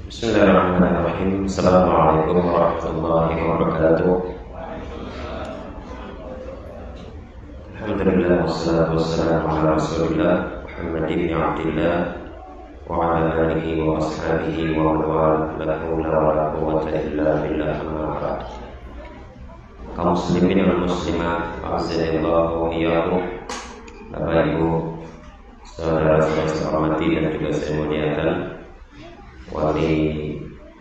Bismillahirrahmanirrahim. Assalamualaikum warahmatullahi wabarakatuh. Alhamdulillah wassalatu wassalamu ala Rasulillah Muhammad ibn Abdillah wa ala alihi wa ashabihi wa man wala la haula wa la quwwata illa billah amma ba'd. Kaum muslimin wal muslimat, azza wa iyyakum. Bapak Ibu, saudara-saudara saya hormati dan juga saya muliakan, wali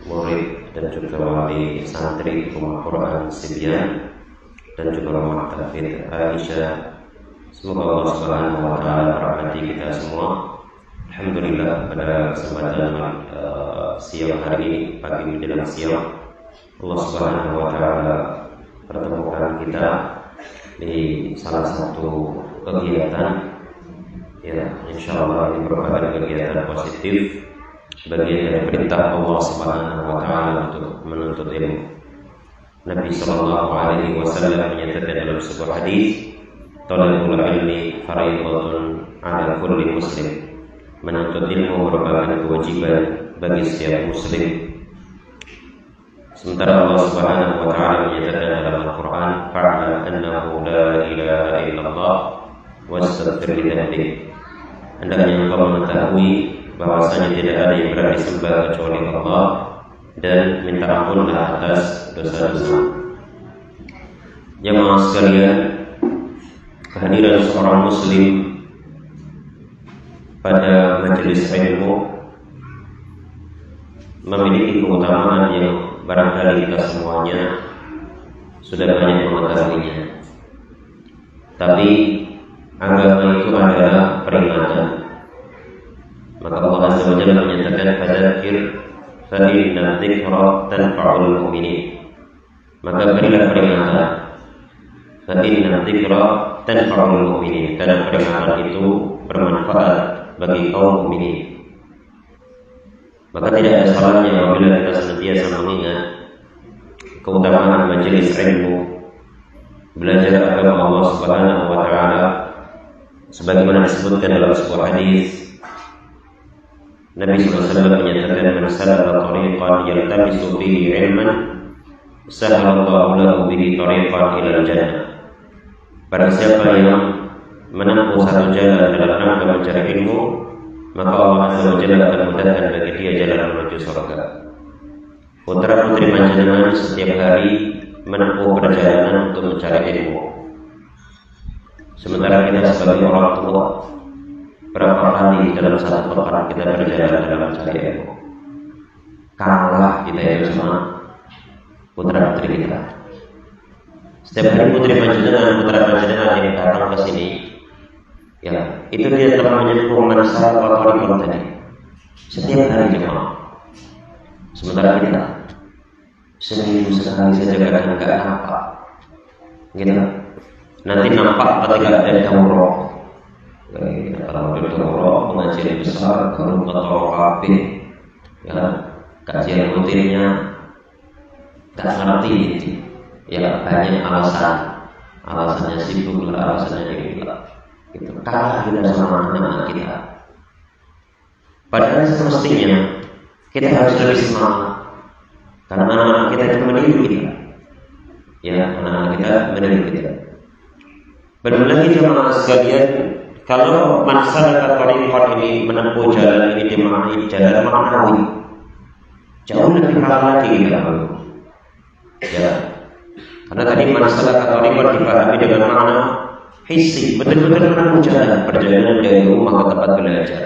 murid dan juga wali santri Rumah Quran Sibyan dan juga Rumah Tahfidz Aisyah. Semoga Allah Subhanahu wa taala merahmati kita semua. Alhamdulillah, pada kesempatan siang hari ini, pagi menjelang siang, Allah Subhanahu wa taala pertemukan kita di salah satu kegiatan, ya, insyaallah ini merupakan kegiatan positif, bagian dari perintah Allah Subhanahu wa taala untuk menuntut ilmu. Nabi sallallahu alaihi wasallam menyatakan dalam sebuah hadis, "Talabul ilmi fardhatun 'ala kulli muslim." Menuntut ilmu merupakan kewajiban bagi setiap muslim. Sementara Allah Subhanahu wa taala menyatakan dalam Al-Qur'an, "Fa'lam annahu la ilaha illallah wastaghfir li dzambik." Hendaknya engkau mengetahui bahwasanya tidak ada yang berhak disembah kecuali Allah, dan minta ampunlah atas dosa-dosa. Jemaah sekalian, kehadiran seorang muslim pada majelis ilmu memiliki keutamaan yang barangkali kita semuanya sudah banyak mengetahuinya. Tapi agama itu adalah peringatan. Maka Allah Azza wa Jalla menyatakan, "Fadzakir fa inna dzikra tanfa'ul mu'minin." Maka berilah peringatan. Fa inna dzikra tanfa'ul mu'minin. Karena peringatan itu bermanfaat bagi kaum mukminin. Maka tidak ada salahnya apabila kita senantiasa mengingat keutamaan majelis ilmu, belajar agama Allah Subhanahu wa taala, sebagaimana disebutkan dalam sebuah hadis. Nabi SAW menyatakan, "Man salaka tariqan yaltamisu fihi ilman, sahhalallahu lahu bihi tariqan ilal jannah." Barang siapa yang menempuh satu jalan dalam rangka mencari ilmu, maka Allah Azza wa Jalla akan mudahkan bagi dia jalan menuju surga. Putra putri panjenengan setiap hari menempuh perjalanan untuk mencari ilmu. Sementara kita sebagai orang tua, berapa kali dalam satu pekan kita berjalan dalam mencari ilmu? Kalah kita itu sama putra putri kita. Setiap hari putri panjenengan, putra panjenengan yang datang ke sini, ya, itu dia telah menyembuh masalah apa tadi. Setiap hari jemaah. Sementara kita seminggu sekali saja kadang enggak nampak. Gitu. Nanti nampak ketika ada daurah. Kalau ada daurah pengajian besar, kalau atau kabeh, ya, kajian rutinnya enggak ngerti. Ya, banyak alasannya sibuk lah, alasannya ini lah. Gitu. Kalah kita sama anak kita. Padahal semestinya kita harus lebih semangat, karena anak-anak kita itu meniru kita. Ya, anak-anak kita meniru kita. Belum lagi jemaah sekalian, kalau masyarakat tariqat ini menempuh jalan ini dimaknai jalan maknawi, jauh lebih halal lagi kita. Ya, karena tadi masyarakat tariqat dipahami dengan makna hissi, betul-betul menempuh jalan perjalanan dari rumah ke tempat belajar.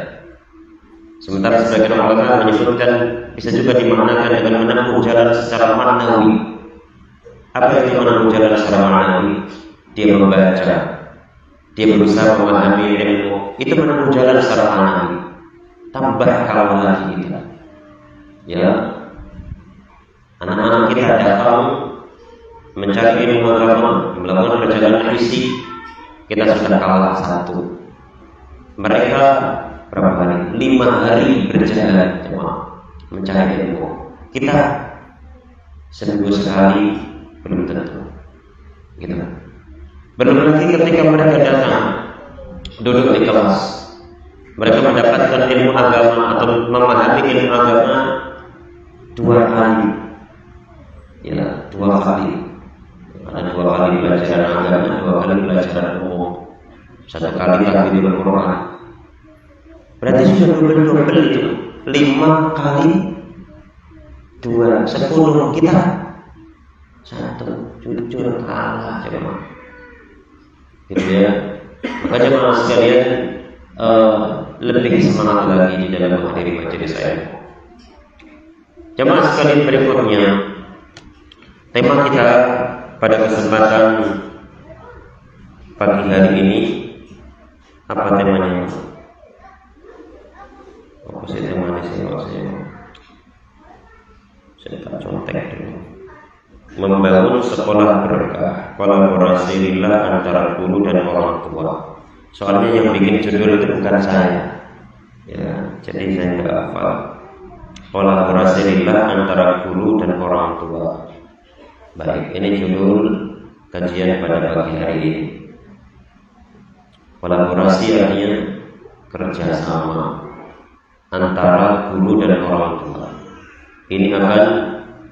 Sementara sebagian ulama menyebutkan bisa juga dimaknakan dengan menempuh jalan secara maknawi. Apa itu menempuh jalan secara maknawi? Dia membaca, dia berusaha memahami ilmu, itu menempuh jalan secara maknawi. Tambah kalau lagi kita, ya, anak-anak kita datang mencari ilmu agama, melakukan perjalanan fisik, kita sudah kalah satu. Mereka berapa hari? 5 hari berjalan mencari ilmu. Kita seminggu sekali belum tentu. Gitu. Belum lagi ketika mereka datang duduk di kelas, mereka mendapatkan ilmu agama atau memahami ilmu agama 2 kali, ya 2 kali. Ada 2 kali pelajaran agama, 2 kali pelajaran umum, 1 kali tahfidz Al-Quran. Berarti sudah double itu. 5 kali 2, 10 kita 1, jujur kalah coba. Gitu ya. Maka jemaah sekalian lebih semangat lagi di dalam menghadiri majelis saya. Jemaah sekalian, berikutnya tema kita pada kesempatan pagi hari ini apa temanya? Apa sih temanya saya tak contek dulu. Membangun sekolah berkah, kolaborasi lillah antara guru dan orang tua. Soalnya yang bikin judul itu bukan saya, ya, jadi saya nggak hafal. Kolaborasi lillah antara guru dan orang tua. Baik, ini judul kajian pada pagi hari ini. Kolaborasi artinya kerjasama antara guru dan orang tua. Ini akan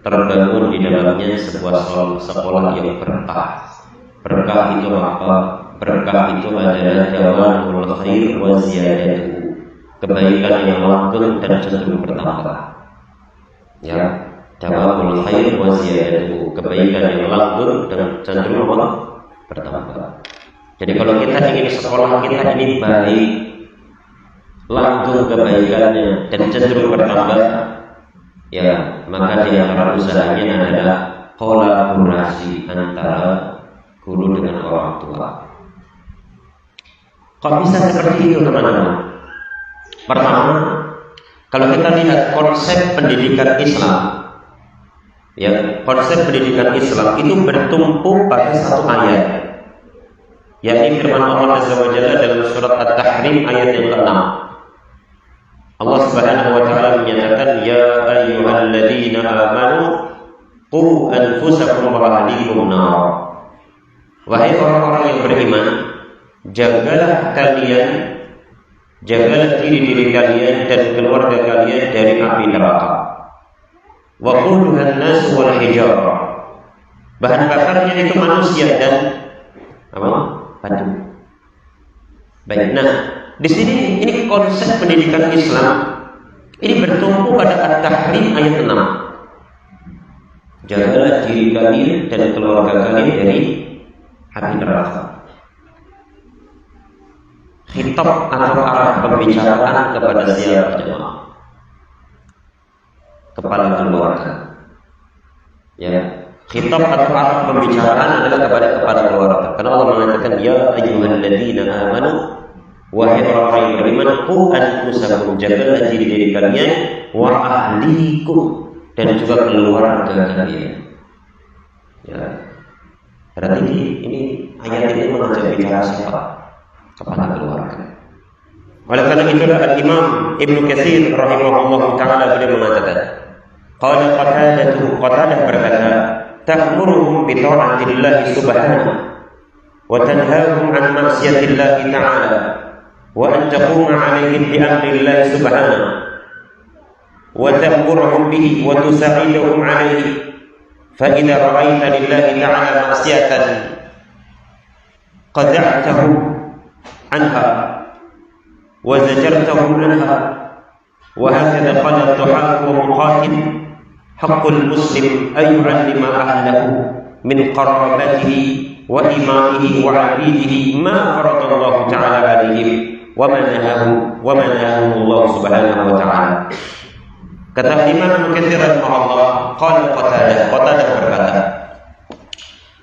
terbangun di dalamnya sebuah sekolah yang berkah. Berkah itu apa? Berkah itu adalah jawanul khair wa ziyadatuhu, kebaikan yang langgeng dan cenderung bertambah. Ya, jawanul khair wa ziyadatuhu, kebaikan yang langgeng dan cenderung bertambah. Jadi kalau kita ingin sekolah kita ini baik, langgeng kebaikannya dan cenderung bertambah, ya, maka di antara usahanya adalah kolaborasi antara guru dengan orang tua. Kok bisa seperti itu, teman-teman? Pertama, kalau kita lihat konsep pendidikan Islam, ya, konsep pendidikan Islam itu bertumpu pada satu ayat, yakni firman Allah Azza wa Jalla dalam surat At-Tahrim ayat yang ke-6. Allah Subhanahu wa taala menyatakan, ya ayyuhalladzina amanu qu anfusakum wa ahlikum nar. Wahai orang-orang yang beriman, jagalah diri kalian dan keluarga kalian dari api neraka. Wa quduhan nas wal hijarah. Bahan bakarnya itu manusia dan apa? Batu. Baik, nah, di sini ini konsep pendidikan Islam ini bertumpu pada At-Tahrim ayat 6. Jagalah diri kalian dan keluarga kalian dari api neraka. Khitab atau arah pembicaraan kepada siapa, jemaah? Kepala keluarga. Ya, khitab atau arah pembicaraan adalah kepada kepala keluarga. Karena Allah mengatakan, ya ayyuhalladzina amanu, wahai orang yang beriman, qu anfusakum, jagalah diri kalian, wa ahlikum, dan juga keluarga kalian. Ya. Berarti ini ayat ini mengajak bicara siapa? Kepada keluarga. Oleh karena itulah Imam Ibnu Katsir rahimahullah taala beliau mengatakan, qala Qatadah berkata, ta'muruhum bi ta'atillah subhanahu wa tanhahum an ma'siyatillah ta'ala wa an taquma 'alaihim bi amrillah subhanahu wa ta'muruhum bihi wa tusa'iduhum 'alaihi fa idza ra'aita lillahi ta'ala ma'siyatan qad'atahu anha wa zajartahum anha wa hakadha qala Tuhaq wa Muqatil haqqul muslim ay yu'allima ahlahu min qarabatihi wa imamihi wa 'abidihi ma faradallahu ta'ala 'alaihim wa manahahu Allah subhanahu wa ta'ala. Kata Imam Katsir rahimahullah, qala Qatadah berkata,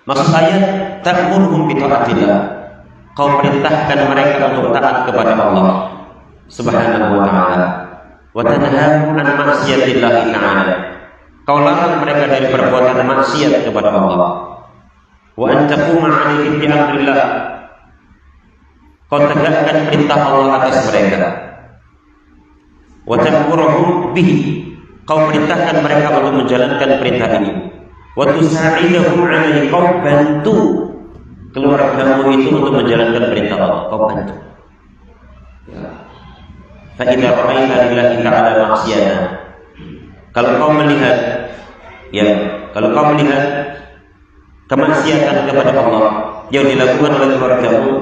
maksud ayat ta'muruhum bi ta'atillah, kau perintahkan mereka untuk taat kepada Allah subhanahu wa ta'ala, wa tanhahum an ma'siyatillahi ta'ala, kau larang mereka dari perbuatan maksiat kepada Allah, wa an taquma 'alaihim bi amrillah, kau tegakkan perintah Allah atas mereka, wa ta'muruhum bihi, kau perintahkan mereka untuk menjalankan perintah ini, wa tusa'idahum 'alaihi, kau bantu keluargamu itu untuk menjalankan perintah Allah, kau bantu. Fa idza ra'aita lillahi ta'ala ma'siyatan, Kalau kau melihat, ya, kalau kau melihat kemaksiatan kepada Allah yang dilakukan oleh keluargamu,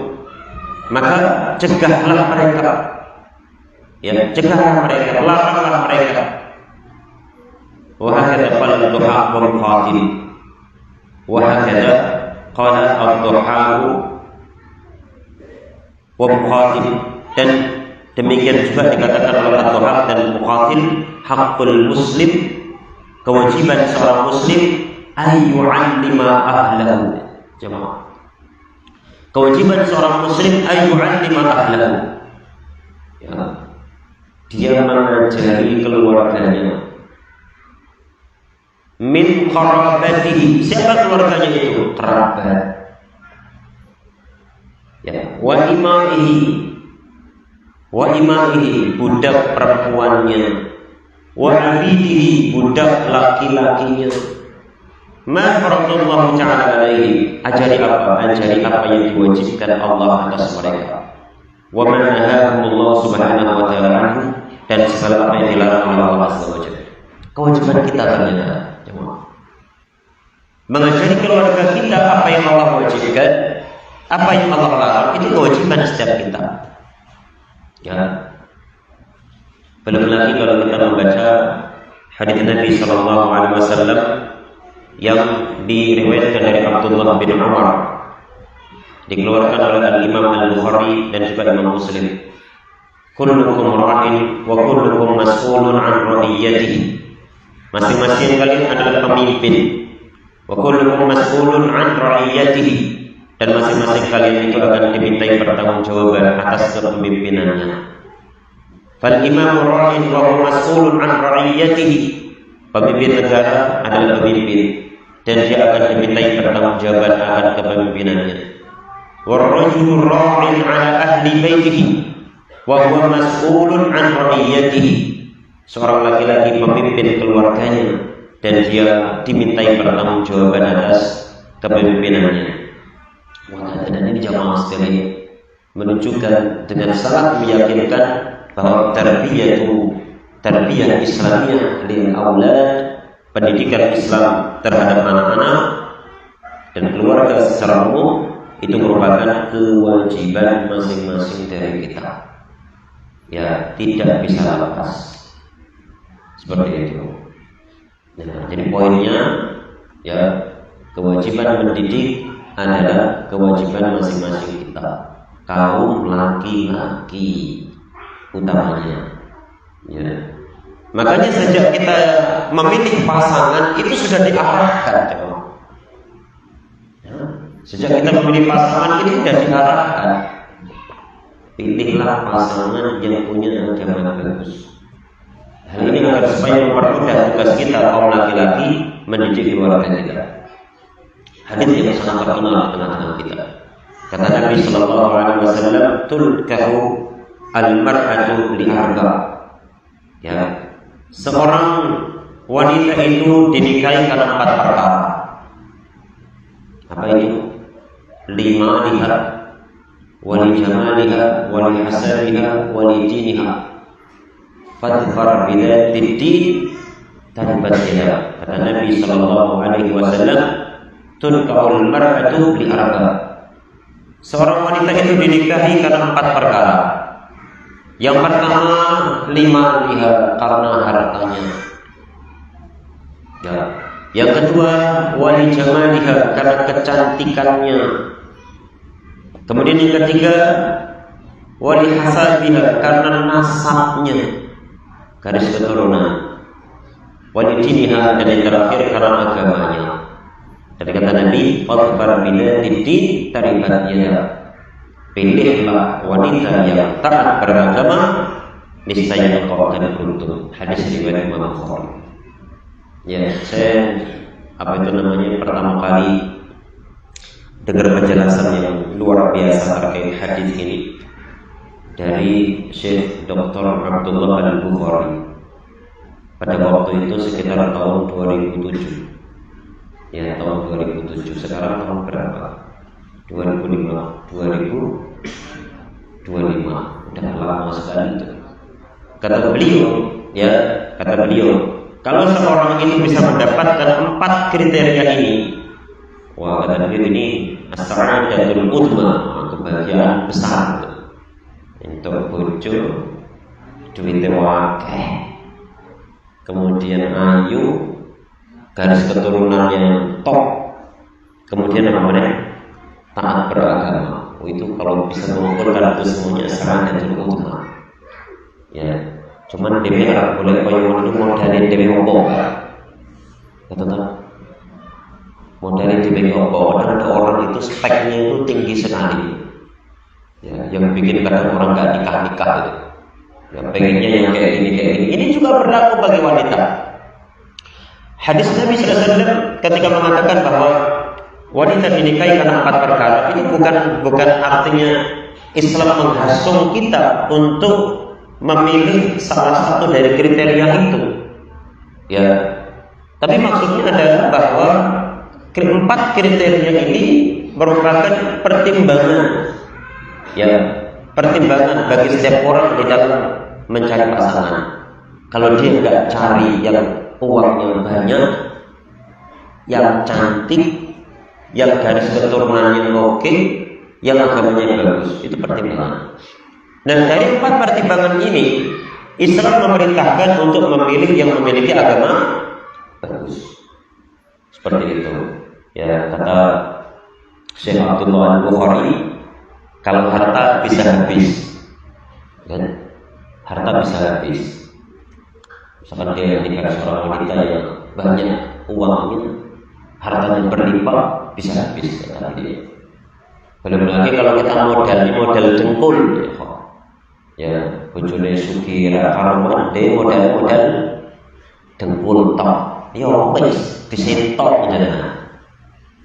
maka cegahlah mereka, ya, cegahlah mereka, laranglah mereka. Wahakata qala ad-duha wa muqatil, wahakata qala ad-duha wa muqatil, dan demikian juga dikatakan oleh ad-duha dan muqatil, haqqul muslim, kewajiban seorang muslim ayyu'allima ahlahu. Jemaah, kewajiban seorang muslim ayyu'allima ahlahu, ya, dia mengajari keluarganya. Min qarabatihi, siapa keluarganya itu? Kerabat. Ya, wa imaihi, budak perempuannya, wa abidihi, budak laki-lakinya. Ma faradallahu ta'ala alaihi, ajari apa yang diwajibkan Allah atas mereka. Wa ma nahahumullahu subhanahu wa ta'ala, dan segala apa yang dilarang oleh Allah azza wa jalla. Kewajiban kita ternyata mengajari keluarga kita apa yang Allah wajibkan, apa yang Allah larang, itu kewajiban setiap kita. Ya. Belum lagi kalau kita membaca hadis Nabi sallallahu alaihi wasallam yang diriwayatkan dari Abdullah bin Umar, dikeluarkan oleh Al-Imam Al-Bukhari dan juga Imam Muslim. Kullukum ra'in wa kullukum mas'ulun 'an ra'iyatihi. Masing-masing kalian adalah pemimpin. Wa kullukum mas'ulun 'an ra'iyatihi, dan masing-masing kalian itu akan dimintai pertanggungjawaban atas kepemimpinannya. Fal imamu ra'in wa huwa mas'ulun 'an ra'iyatihi, pemimpin negara adalah pemimpin dan dia akan dimintai pertanggungjawaban akan kepemimpinannya. War rajulu ra'in 'ala ahli baitihi wa huwa mas'ulun 'an ra'iyatihi, seorang laki-laki pemimpin keluarganya dan dia dimintai pertanggungjawaban atas kepemimpinannya. Wah, dan ini jamaah sekalian menunjukkan dengan sangat meyakinkan bahwa tarbiyah Islamiyah lil aulad, pendidikan Islam terhadap anak-anak dan keluarga secara umum, itu merupakan kewajiban masing-masing dari kita. Ya, tidak bisa lepas. Seperti itu. Nah, jadi poinnya, ya, kewajiban mendidik adalah kewajiban masing-masing kita, kaum laki-laki utamanya. Ya. Makanya sejak kita memilih pasangan itu sudah diarahkan, ya. Sejak kita memilih pasangan ini sudah diarahkan. Pilihlah pasangan yang punya agama bagus. Hal ini agar supaya mempermudah tugas kita kaum laki-laki mendidik keluarga kita. Hadis yang sangat terkenal di tengah-tengah kita. Kata Nabi sallallahu alaihi wasallam, "Tulkahu al-mar'atu li arba'." Ya, seorang wanita itu dinikahi karena 4 perkara. Apa itu? 5 liha, wa li jamaliha, wa li hasabiha, wa li diniha. Fadfar bidatid din taribat yada. Kata Nabi sallallahu alaihi wasallam, "Tulkaul mar'atu li arba'." Seorang wanita itu dinikahi karena 4 perkara. Yang pertama, 5 liha, karena hartanya. Ya. Yang kedua, wali jamaliha, karena kecantikannya. Kemudian yang ketiga, wali hasabiha, karena nasabnya, garis keturunan. Wali diniha, dan yang terakhir karena agamanya. Dari kata Nabi, "Fadfar bidatid din taribat yada." Pilihlah wanita yang taat beragama, niscaya engkau akan beruntung. Hadis riwayat Imam Bukhari. Ya, saya pertama kali dengar penjelasan yang luar biasa terkait hadis ini dari Syekh Dr. Abdullah Al-Bukhari pada waktu itu sekitar tahun 2007. Ya, tahun 2007. Sekarang tahun berapa? 2005. Udah lama sekali itu. Kata beliau, kalau seorang ini bisa mendapatkan 4 kriteria ini, wah kata beliau ini as-sa'adatul uzma, kebahagiaan besar. Untuk bojo, duit wakeh, kemudian ayu, garis keturunan yang top, kemudian namanya taat beragama. Itu kalau bisa mengumpulkan itu semuanya as-sa'adatul uzma. Ya, cuman dewe ora boleh koyo ngono modalin dewe opo. Betul. Modalin dewe opo, ada orang itu speknya itu tinggi sekali. Ya, yang bikin kadang orang nggak nikah itu. Ya, pengennya yang kayak gini. Ini juga berlaku bagi wanita. Hadis Nabi SAW ketika mengatakan bahwa wanita dinikahi karena 4 perkara, ini bukan artinya Islam menghasung kita untuk memilih salah satu dari kriteria itu. Ya, tapi maksudnya adalah bahwa 4 kriteria ini merupakan pertimbangan. Ya, pertimbangan bagi setiap orang di dalam mencari pasangan. Kalau dia nggak cari yang uangnya banyak, yang cantik, yang garis keturunannya oke, yang agamanya bagus, itu pertimbangan. Dan dari 4 pertimbangan ini, Islam memerintahkan untuk memilih yang memiliki agama bagus. Seperti itu. Ya, kata Syekh Abdullah Al-Bukhari, kalau harta bisa habis, kan? Harta bisa habis. Misalkan dia nikah seorang wanita yang banyak uangnya, hartanya berlimpah, bisa habis. Kata dia. Belum lagi kalau kita modal dengkul, ya, bojone sugih ra karuan, dia modal dengkul tok. Ya wis disentok jenengan.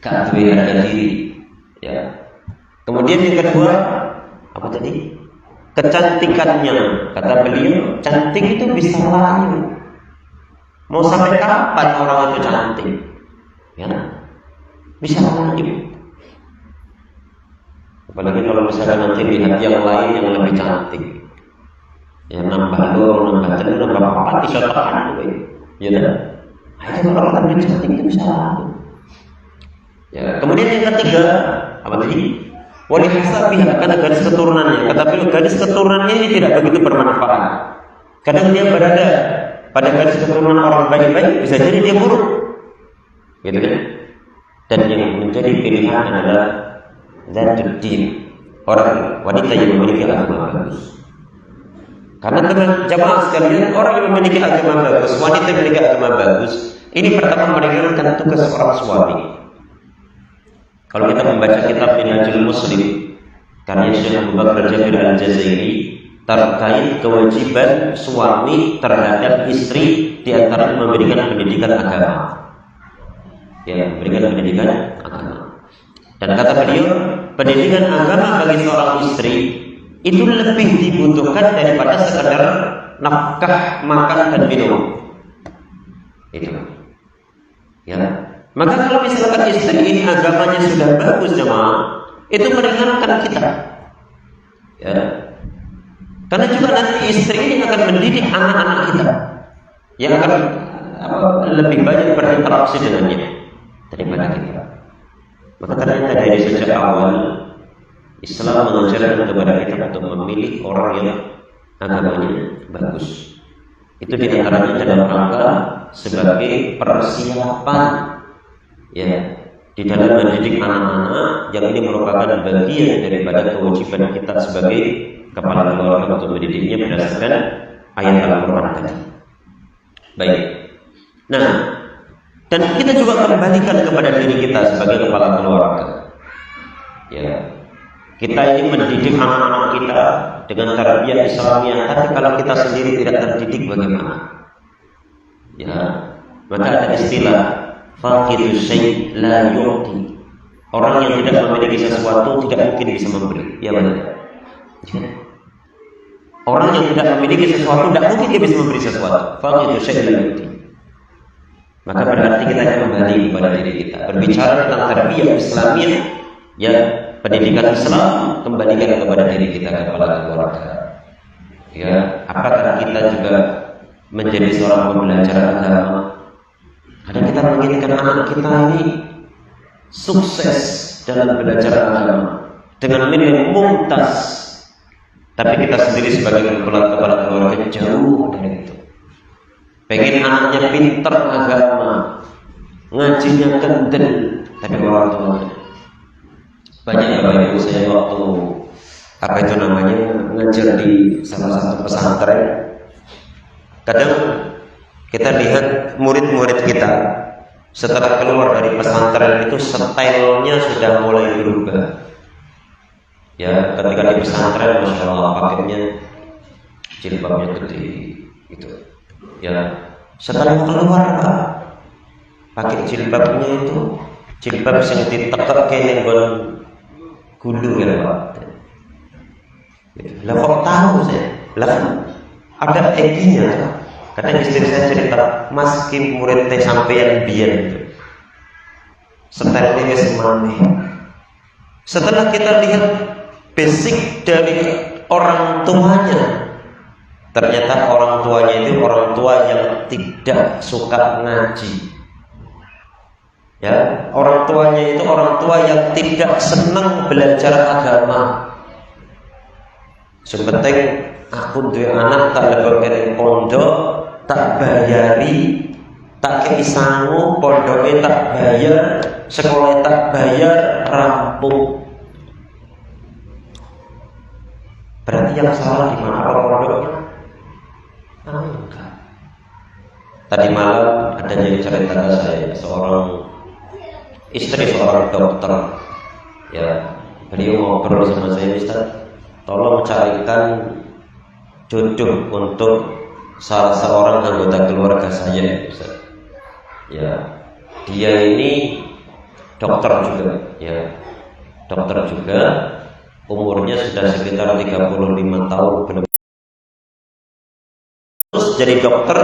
Gak duwe harga diri. Ya. Kemudian yang kedua, apa tadi? Kecantikannya. Kata beliau, cantik itu bisa layu. Mau sampai kapan orang itu cantik? Ya, bisa layu. Apalagi kalau misalnya nanti lihat yang lain yang lebih cantik, ya nambah loro, nambah 3, nambah 4, bisa tahan, ya dah. Itu kalau lebih cantik itu bisa layu. Ya, kemudian yang ketiga, apa tadi? Wali hasabiha, karena garis keturunannya. Kata beliau, garis keturunannya ini tidak begitu bermanfaat. Kadang dia berada pada garis keturunan orang baik-baik, bisa jadi dia buruk, gitu kan? Dan yang menjadi pilihan adalah zatul din, orang wanita yang memiliki agama bagus. Karena teman jamaah sekalian, orang yang memiliki agama bagus, wanita yang memiliki agama bagus, ini pertama meringankan tugas seorang suami. Kalau kita membaca kitab Minhajul Muslim karya Syekh Abu Bakar Jabir Al-Jazairi terkait kewajiban suami terhadap istri di antara memberikan pendidikan agama. Ya, memberikan pendidikan agama. Dan kata beliau, pendidikan agama bagi seorang istri itu lebih dibutuhkan daripada sekadar nafkah makan dan minum. Itu. Ya. Maka kalau misalkan istri ini agamanya sudah bagus jemaah, itu meringankan kita. Ya. Karena juga nanti istri ini akan mendidik anak-anak kita yang akan lebih banyak berinteraksi dengannya daripada kita. Maka ternyata dari sejak awal Islam mengajarkan kepada kita untuk memilih orang yang agamanya bagus. Itu diantaranya dalam rangka sebagai persiapan, ya, di dalam mendidik anak-anak yang ini merupakan bagian daripada kewajiban kita sebagai kepala keluarga untuk mendidiknya berdasarkan ayat Al-Quran tadi. Baik. Nah, dan kita juga kembalikan kepada diri kita sebagai kepala keluarga. Ya, kita ini mendidik anak-anak kita dengan tarbiyah Islamiyah, tapi kalau kita sendiri tidak terdidik bagaimana? Ya, maka ada istilah faqidu syai' la yu'ti. Orang yang tidak memiliki sesuatu tidak mungkin bisa memberi. Ya benar. Orang yang tidak memiliki sesuatu tidak mungkin dia bisa memberi sesuatu. Faqidu syai' la yu'ti. Maka berarti kita kembali kepada diri kita. Berbicara tentang tarbiyah Islamiyah, ya, pendidikan Islam, kembalikan kepada diri kita, kepala keluarga. Ya, apakah kita juga menjadi seorang pembelajar agama. Kadang kita menginginkan anak kita ini sukses dalam belajar agama dengan nilai mumtaz, tapi kita sendiri sebagai kepala keluarga jauh dari itu. Pengen anaknya pinter agama, ngajinya kendel, tapi orang tuanya banyak. Bapak Ibu, saya waktu ngajar di salah satu pesantren, kadang kita lihat murid-murid kita setelah keluar dari pesantren itu stylenya sudah mulai berubah. Ya, ketika di pesantren, masya Allah, pakainya jilbabnya gede, gitu. Ya, setelah keluar Pak, pakai jilbabnya itu jilbab yang ditekak kayak nenggon gulung ya Pak. Lah kok tahu saya? Lah ada eginya. Kadang istri saya cerita, Mas Kim murid teh sampeyan biyen. Stylenya semane. Setelah kita lihat basic dari orang tuanya, ternyata orang tuanya itu orang tua yang tidak suka ngaji. Ya, orang tuanya itu orang tua yang tidak senang belajar agama. Sepenting aku duwe anak tak lebokne pondok, tak bayari, tak kei sangu, pondoknya tak bayar, sekolah tak bayar, rampung. Berarti yang salah di mana? Pondoknya? Enggak. Tadi malam ada yang cerita ke saya, seorang istri seorang dokter. Ya, beliau ngobrol sama saya, Ustaz, tolong carikan jodoh untuk salah seorang anggota keluarga saya, Ustaz. Ya, dia ini dokter juga, ya, dokter juga, umurnya sudah sekitar 35 tahun belum. Terus jadi dokter,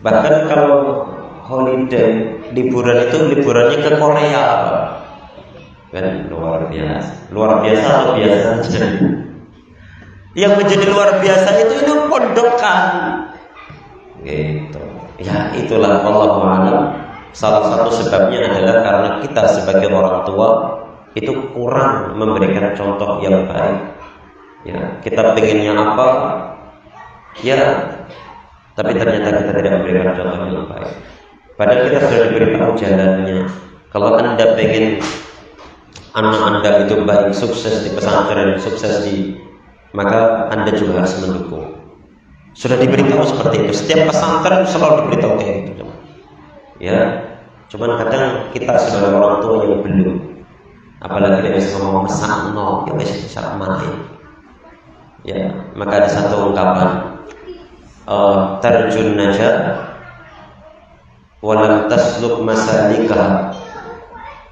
bahkan kalau holiday liburan itu liburannya ke Korea, kan luar biasa atau biasa saja. Yang menjadi luar biasa itu pondokan, gitu. Ya itulah Allah Ta'ala. Salah satu sebabnya adalah karena kita sebagai orang tua itu kurang memberikan contoh yang baik. Ya, kita pengennya apa? Ya, tapi ternyata kita tidak memberikan contoh yang baik. Padahal kita sudah diberitahu jalannya. Kalau Anda pengen anak Anda itu baik, sukses di pesantren, sukses maka Anda juga harus mendukung. Sudah diberitahu seperti itu. Setiap pesantren selalu diberitahu kayak gitu. Ya, cuman kadang kita sebagai orang tua yang belum, apalagi dia bisa ngomong mesakno, ya wis bisa main. Ya, maka ada satu ungkapan, tarjun najat walam tasluk masalikah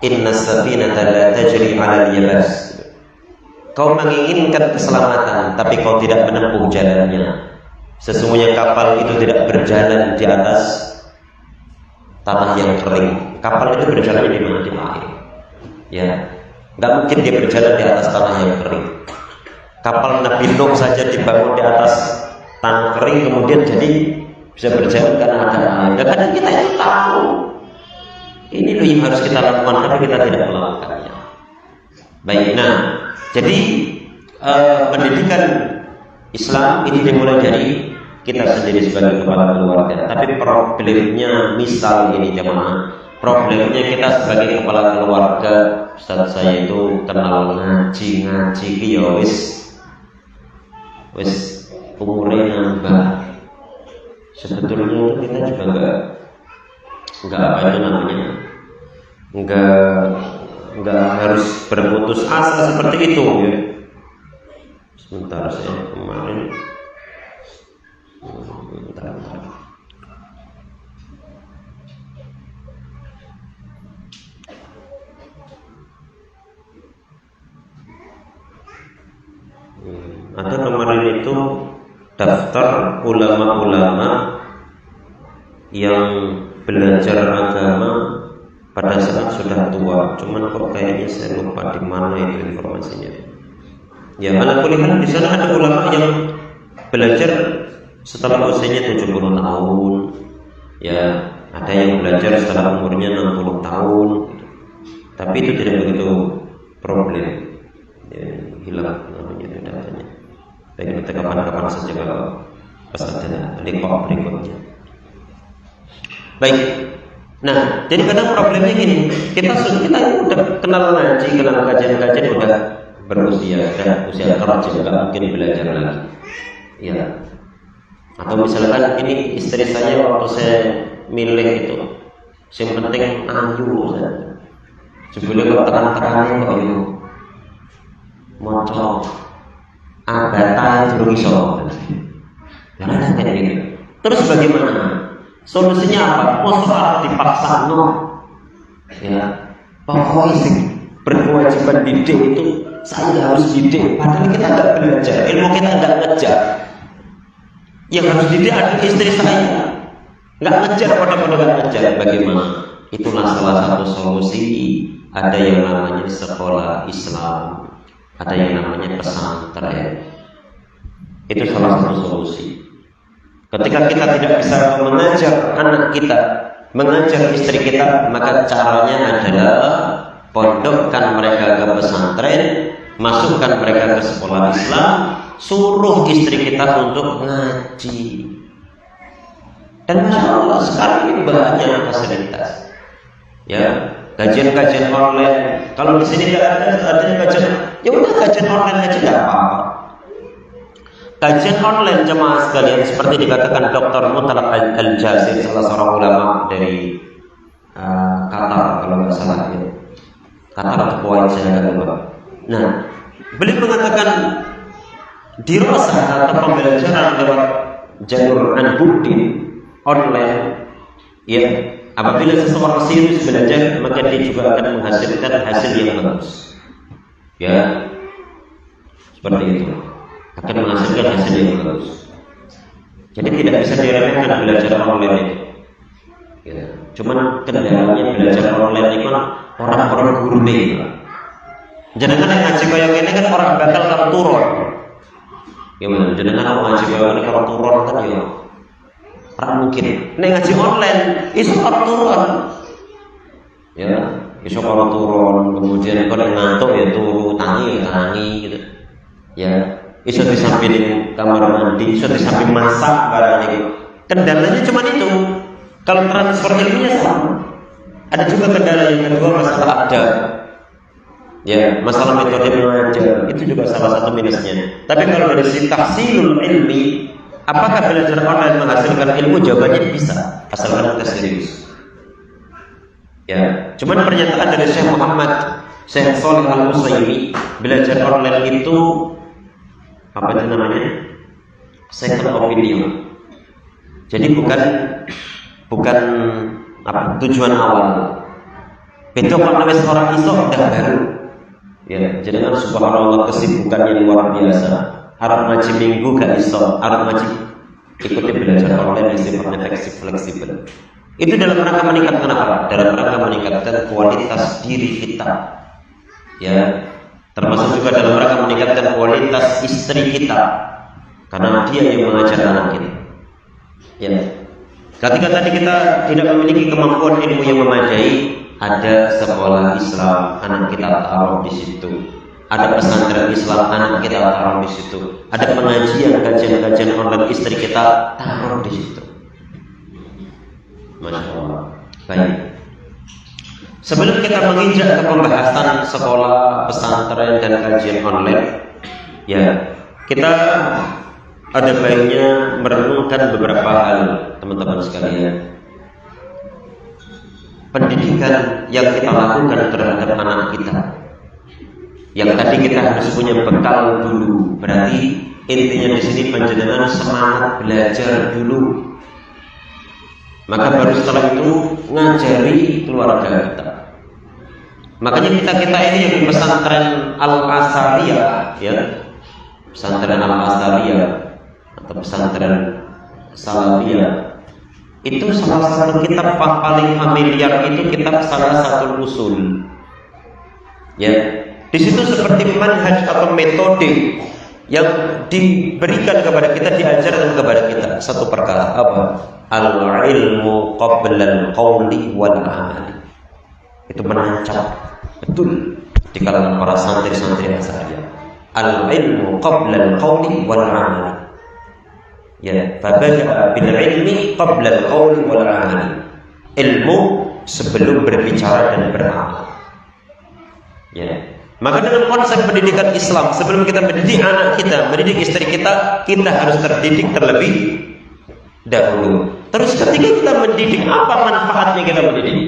inna safinata la tajri 'ala al-yabas. Kau menginginkan keselamatan tapi kau tidak menempuh jalannya. Sesungguhnya kapal itu tidak berjalan di atas tanah yang kering. Kapal itu berjalan di mana? Di air. Ya, nggak mungkin dia berjalan di atas tanah yang kering. Kapal Nabi Nuh saja dibangun di atas tanah kering, kemudian jadi bisa berjalan karena ada air. Dan kadang kita itu tahu ini loh yang harus kita lakukan, tapi kita tidak melakukannya. Baik, nah, jadi pendidikan Islam ini dimulai dari kita sendiri sebagai kepala keluarga. Tapi problemnya, misal ini jemaah, problemnya kita sebagai kepala keluarga, Ustaz saya itu kenal ngaji ya wis umurnya nambah. Sebetulnya kita juga enggak apa itu namanya, enggak harus berputus asa seperti itu ya. Sebentar saya kemarin bentar. Ada kemarin itu daftar ulama-ulama yang belajar agama pada saat sudah tua. Cuman kok kayaknya saya lupa di mana itu informasinya. Ya, ala kulli hal di sana ada ulama yang belajar setelah usianya 70 tahun, ya ada yang belajar setelah umurnya 60 tahun, tapi itu tidak begitu problem, ya, hilang namanya itu datanya. Baik, kita kapan-kapan saja kalau pas ada liqah berikutnya. Baik, nah jadi kadang problemnya gini, kita udah kenal ngaji, kenal kajian-kajian, udah berusia, usia kerja, nggak mungkin belajar lagi, ya. Atau misalkan ini istri saya waktu saya milih itu, yang penting ayu saja. Sebelum tekan-tekannya kok itu moco agata belum iso. Jangan kayak gitu. Terus bagaimana? Solusinya apa? Masa dipaksa no? Ya, pokoknya sih berkewajiban didik itu saya harus didik. Padahal kita nggak belajar, ilmu kita nggak ngejar. Yang harus didik adalah istri saya. Nggak ngejar, pada nggak ngejar. Bagaimana? Itulah salah satu solusi. Ada yang namanya sekolah Islam, ada yang namanya pesantren. Itu salah satu solusi. Ketika kita tidak bisa mengajar anak kita, mengajar istri kita, maka caranya adalah pondokkan mereka ke pesantren, masukkan mereka ke sekolah Islam, suruh istri kita untuk ngaji. Dan masya Allah sekarang ini banyak fasilitas, ya, kajian-kajian online. Kalau di sini tidak ada kajian, ya udah kajian online aja tidak apa-apa. Kajian online jemaah sekalian, seperti dikatakan Dr. Mutlaq Al-Jazir, salah seorang ulama dari Qatar kalau nggak salah ya. Qatar atau Kuwait saya nggak lupa. Nah, beliau mengatakan dirasa atau pembelajaran lewat jalur An-Budi online, ya, apabila seseorang serius belajar, maka dia juga akan menghasilkan hasil yang bagus, ya, seperti itu, akan menghasilkan hasil yang bagus. Jadi tidak bisa diremehkan belajar online itu, ya. Cuman kendalanya belajar online itu orang-orang guru nih. Jangan yang ngaji kayak ini kan orang bakal kalau turun, gimana? Jangan ngaji kayak ini kalau turun kan ya. Orang mungkin nek ngaji online iso turun, ya, iso kalau turun, kemudian kalau ngantuk ya turu, tangi gitu, ya, iso di samping kamar mandi, iso di samping masak barang itu. Kendalanya cuma itu. Kalau transfer ilmunya sama. Ada juga kendala yang kedua, masalah adab, ya, masalah metode mengajar, itu juga salah satu minusnya. Tapi kalau dari sisi tahsilul ilmi, apakah belajar online menghasilkan ilmu? Jawabannya bisa, asalkan kita serius. Ya, cuman pernyataan dari Syekh Muhammad Syekh Shalih Al-Utsaimin, belajar online itu apa itu namanya? Second opinion. Jadi bukan apa tujuan awal. Itu kalau orang iso udah baru. Ya, jadi kan subhanallah kesibukannya luar biasa. Arab ngaji minggu gak iso, Arab ngaji ikuti belajar online yang sifatnya fleksibel. Itu dalam rangka meningkatkan apa? Dalam rangka meningkatkan kualitas diri kita, ya, termasuk juga dalam rangka meningkatkan kualitas istri kita, karena dia yang mengajar anak kita, ya. Ketika tadi kita tidak memiliki kemampuan ilmu yang memadai, ada sekolah Islam, anak kita taruh di situ. Ada pesantren Islam, anak kita taruh di situ. Ada pengajian, kajian-kajian online, istri kita taruh di situ. Masya Allah. Baik. Sebelum kita menginjak ke pembahasan sekolah, pesantren, dan kajian online, ya, kita ada baiknya merenungkan beberapa hal, teman-teman sekalian. Pendidikan yang kita lakukan terhadap anak kita, yang tadi kita harus punya bekal dulu. Berarti intinya di sini panjenengan semangat belajar dulu, maka baru setelah itu ngajari keluarga kita. Makanya kita ini yang di pesantren Al-Asariyah, ya, pesantren Al-Asariyah atau pesantren Salafiyah, itu salah satu kitab paling familiar, itu kitab salah satu usul, ya. Di situ seperti manhaj atau metode yang diberikan kepada kita, diajarkan kepada kita satu perkara, apa? Al-ilmu qabla al-qawli wal amali. Itu menancap betul di kalangan para santri-santri Ashariyah. Al-ilmu qabla al-qawli wal amali. Ya, fabada'a bil ilmi qabla al-qawli wal amali. Ilmu sebelum berbicara dan beramal. Ya. Maka dalam konsep pendidikan Islam, sebelum kita mendidik anak kita, mendidik istri kita, kita harus terdidik terlebih dahulu. Terus ketika kita mendidik, apa manfaatnya kita mendidik?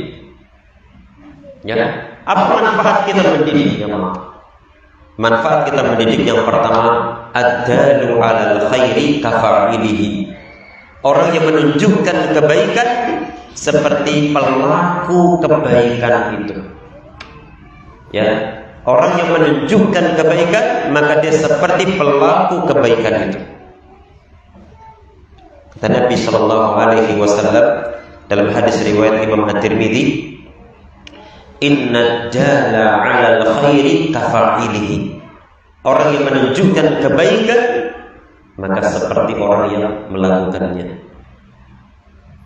Ya, apa manfaat kita mendidik? Manfaat kita mendidik yang pertama, ad-dalu 'alal khairi kafa'ilihi. Orang yang menunjukkan kebaikan seperti pelaku kebaikan itu. Ya, orang yang menunjukkan kebaikan maka dia seperti pelaku kebaikan itu. Kata Nabi sallallahu alaihi wasallam dalam hadis riwayat Imam At-Tirmidzi, "Inna jala 'alal khairi kafa'ilihi." Orang yang menunjukkan kebaikan maka seperti orang yang melakukannya.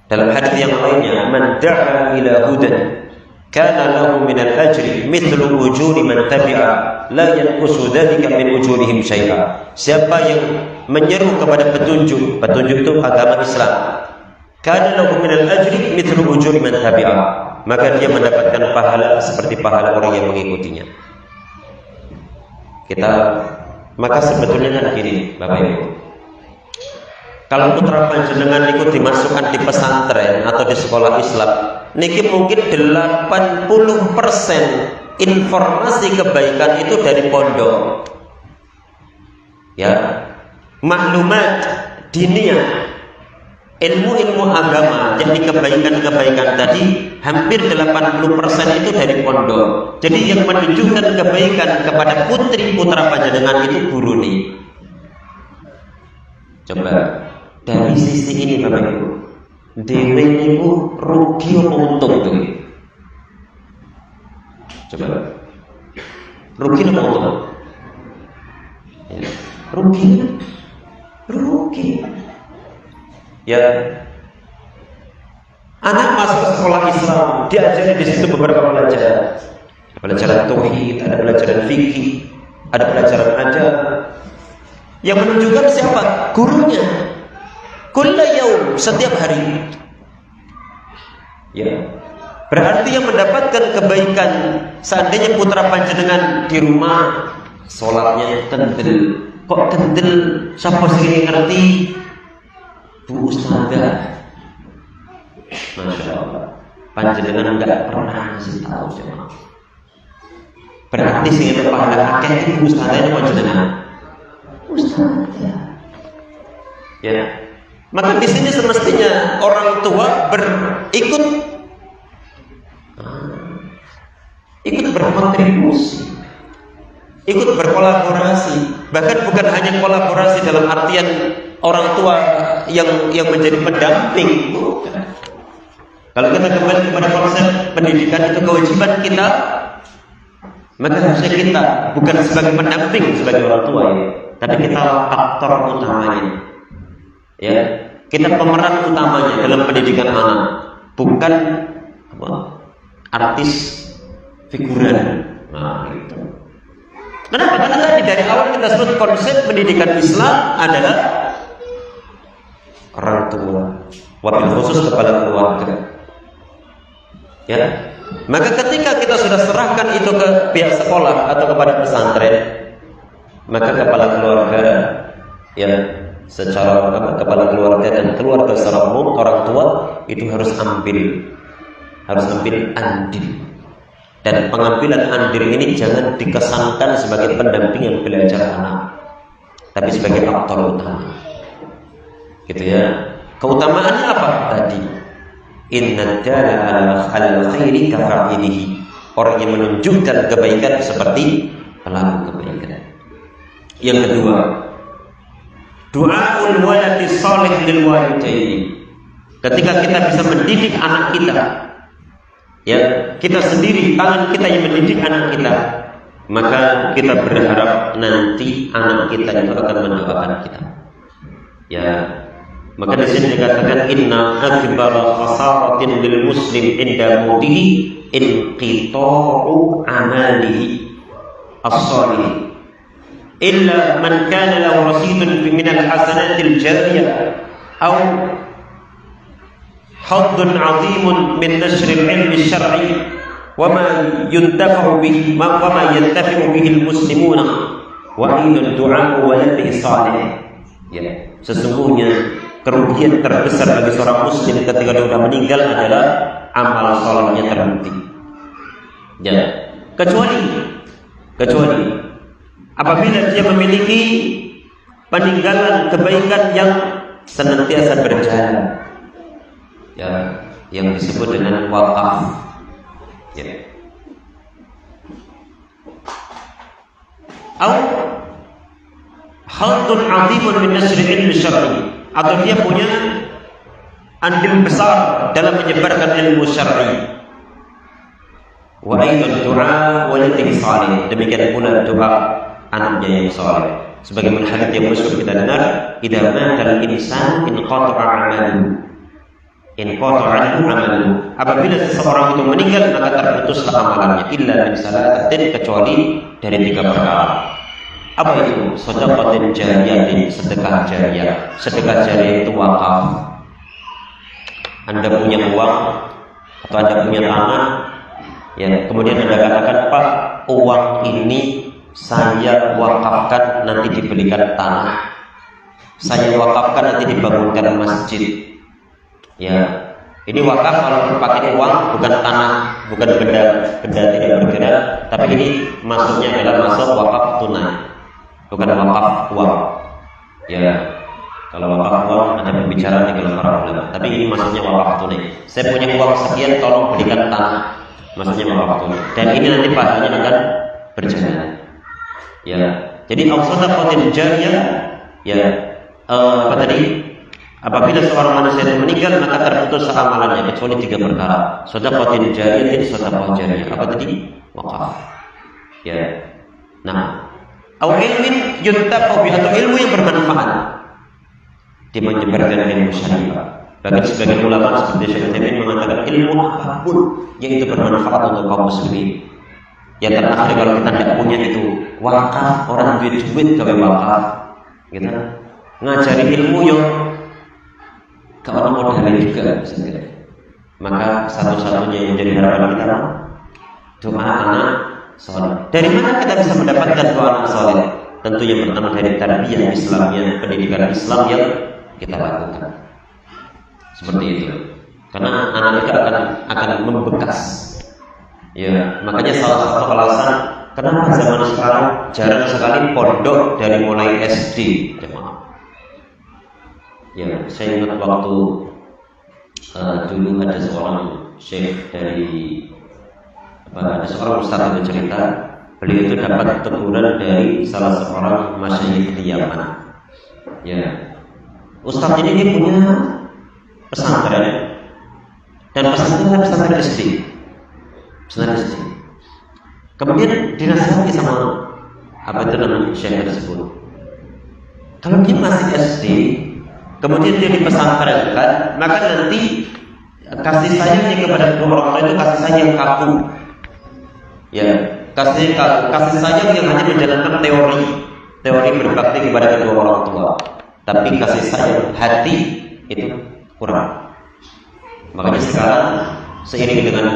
Dalam hadis yang lainnya, "Man da'a ila hudan kana lahu min al-ajri mithlu ujuri man tabi'a la yanqusu dhalika min ujurihim syai'a." Siapa yang menyeru kepada petunjuk, petunjuk itu agama Islam, kana lahu min al-ajri mithlu ujuri man tabi'a, maka dia mendapatkan pahala seperti pahala orang yang mengikutinya. Maka sebetulnya kan gini, Bapak Ibu, kalau putra panjenengan ikut dimasukkan di pesantren atau di sekolah Islam, niki mungkin 80% informasi kebaikan itu dari pondok. Ya, maklumat diniyah, ilmu-ilmu agama, jadi kebaikan-kebaikan tadi hampir 80% itu dari pondok. Jadi yang menunjukkan kebaikan kepada putri putra panjenengan itu guru nih. Coba dari sisi ini Bapak Ibu, dewe niku rugi apa untung tuh? Coba, rugi apa untung? Ya. Rugi. Ya, anak masuk ke sekolah Islam, diajari di situ beberapa pelajaran tauhid, ada pelajaran fikih, ada pelajaran adab. Yang menunjukkan siapa? Gurunya. Kulla yaum, setiap hari. Ya. Berarti yang mendapatkan kebaikan, seandainya putra panjenengan di rumah sholatnya kendel. Kok kendel? Siapa sih ngerti? Bu Ustazah. Masya Allah, panjenengan enggak pernah ngasih tahu jemaah. Berarti sing itu pahala akeh itu Ustazahnya panjenengan. Ustazah. Ya. Maka di sini semestinya orang tua ikut berkontribusi, ikut berkolaborasi. Bahkan bukan hanya kolaborasi dalam artian orang tua yang menjadi pendamping. Kalau kita kembali kepada konsep pendidikan itu kewajiban kita, maka harusnya kita bukan sebagai pendamping sebagai orang tua ya, tapi kita aktor utamanya. Ya, kita pemeran utamanya dalam pendidikan anak, bukan artis figuran. Nah, gitu. Kenapa? Karena tadi dari awal kita sebut konsep pendidikan Islam adalah orang tua, wabil khusus kepala keluarga. Ya, maka ketika kita sudah serahkan itu ke pihak sekolah atau kepada pesantren, maka kepala keluarga, ya, secara kepala keluarga dan keluarga secara umum, orang tua itu harus ambil andil. Dan pengambilan andil ini jangan dikesankan sebagai pendampingan belajar anak, tapi sebagai aktor utama. Gitu ya. Keutamaannya apa tadi? Inna dala al khairi kafa'ilihi. Orang yang menunjukkan kebaikan seperti pelaku kebaikan. Yang kedua, du'aul waladi shalih lil walidaini. Ketika kita bisa mendidik anak kita, ya, kita sendiri, tangan kita yang mendidik anak kita, maka kita berharap nanti anak kita itu akan mendoakan kita. Ya, maka di sini dikatakan inna akbara khasaratin lil muslim inda mautihi inqita'u amalihi as-salih illa man kana lahu rasidun min al-hasanatil jariyah aw haddun 'azimun min nashr al-'ilm asy-syar'i wa ma yuntafi'u bihi wa ma yantafi'u bihi al-muslimuna wa inna ad-du'a waladihi salih. Ya, sesungguhnya kerugian terbesar bagi seorang muslim ketika dia sudah meninggal adalah amal salehnya terhenti. Ya, kecuali apabila dia memiliki peninggalan kebaikan yang senantiasa berjalan, ya, yang disebut dengan wakaf. Ya. Atau hadun 'azimun min nashr ilmi syar'i, atau dia punya andil besar dalam menyebarkan ilmu syar'i. Wa aidan du'a waladihi salih, demikian pula doa anaknya yang saleh. Sebagaimana hadis yang masyhur kita dengar, idza matal insan inqata'a 'amaluhu. Apabila seseorang itu meninggal maka terputuslah amalannya illa min salasatin, kecuali dari 3 perkara. Apa itu? Sedekah jariyah, sedekah jariyah. Sedekah jariyah itu wakaf. Anda punya uang atau Anda punya tanah, ya, kemudian Anda katakan, Pak, uang ini saya wakafkan nanti dibelikan tanah, saya wakafkan nanti dibangunkan masjid. Ya, ini wakaf kalau pakai uang, bukan tanah, bukan benda tidak bergerak, tapi ini masuknya adalah masuk wakaf tunai, bukan wakaf uang. Ya, kalau wakaf uang ada pembicaraan di kalangan para ulama, tapi ini masuknya wakaf tunai. Saya punya uang sekian, tolong berikan tanah, maksudnya wakaf tunai. Dan ini nanti pahalanya akan berjalan. Ya, jadi al-shadaqatul jariyah, ya, apa tadi? Apabila seorang manusia itu meninggal maka terputus amalannya kecuali 3 perkara. Shadaqatul jariyah, shadaqah jariyah. Apa tadi? Wakaf. Ya. Nah, au ilmin yuntafa'u bihi, atau ilmu yang bermanfaat. Dia menyebarkan ilmu syariah. Bagi sebagian ulama seperti Syekh Utsaimin mengatakan ilmu apapun yang itu bermanfaat untuk kaum muslimin. Yang terakhir kalau kita tidak punya itu wakaf, orang duit gawe wakaf, gitu. Ngajari ilmu yang ke orang modalnya juga misalnya. Maka satu-satunya yang menjadi harapan kita doa anak soleh. Dari mana kita bisa mendapatkan doa anak soleh? Tentu yang pertama dari tarbiyah Islamnya, pendidikan Islam yang kita lakukan. Seperti itu. Karena anak kita akan membekas. Ya, makanya salah satu alasan kenapa zaman sekarang jarang sekali pondok dari mulai SD. Ya, saya ingat waktu dulu ada seorang syekh ada seorang ustaz yang cerita, beliau itu dapat teguran dari salah seorang masyayikh di Yaman. Ya, ustaz ini dia punya pesantren, dan pesantren SD. Kemudian dinasihati sama apa itu namanya syekh tersebut. Kalau dia masih SD, kemudian dia dipesantrenkan, maka nanti kasih sayangnya kepada kedua orang tua itu kasih sayang yang kaku. Ya, kasih sayang yang hanya menjalankan teori berbakti kepada kedua orang tua, tapi kasih sayang hati itu kurang. Makanya sekarang seiring dengan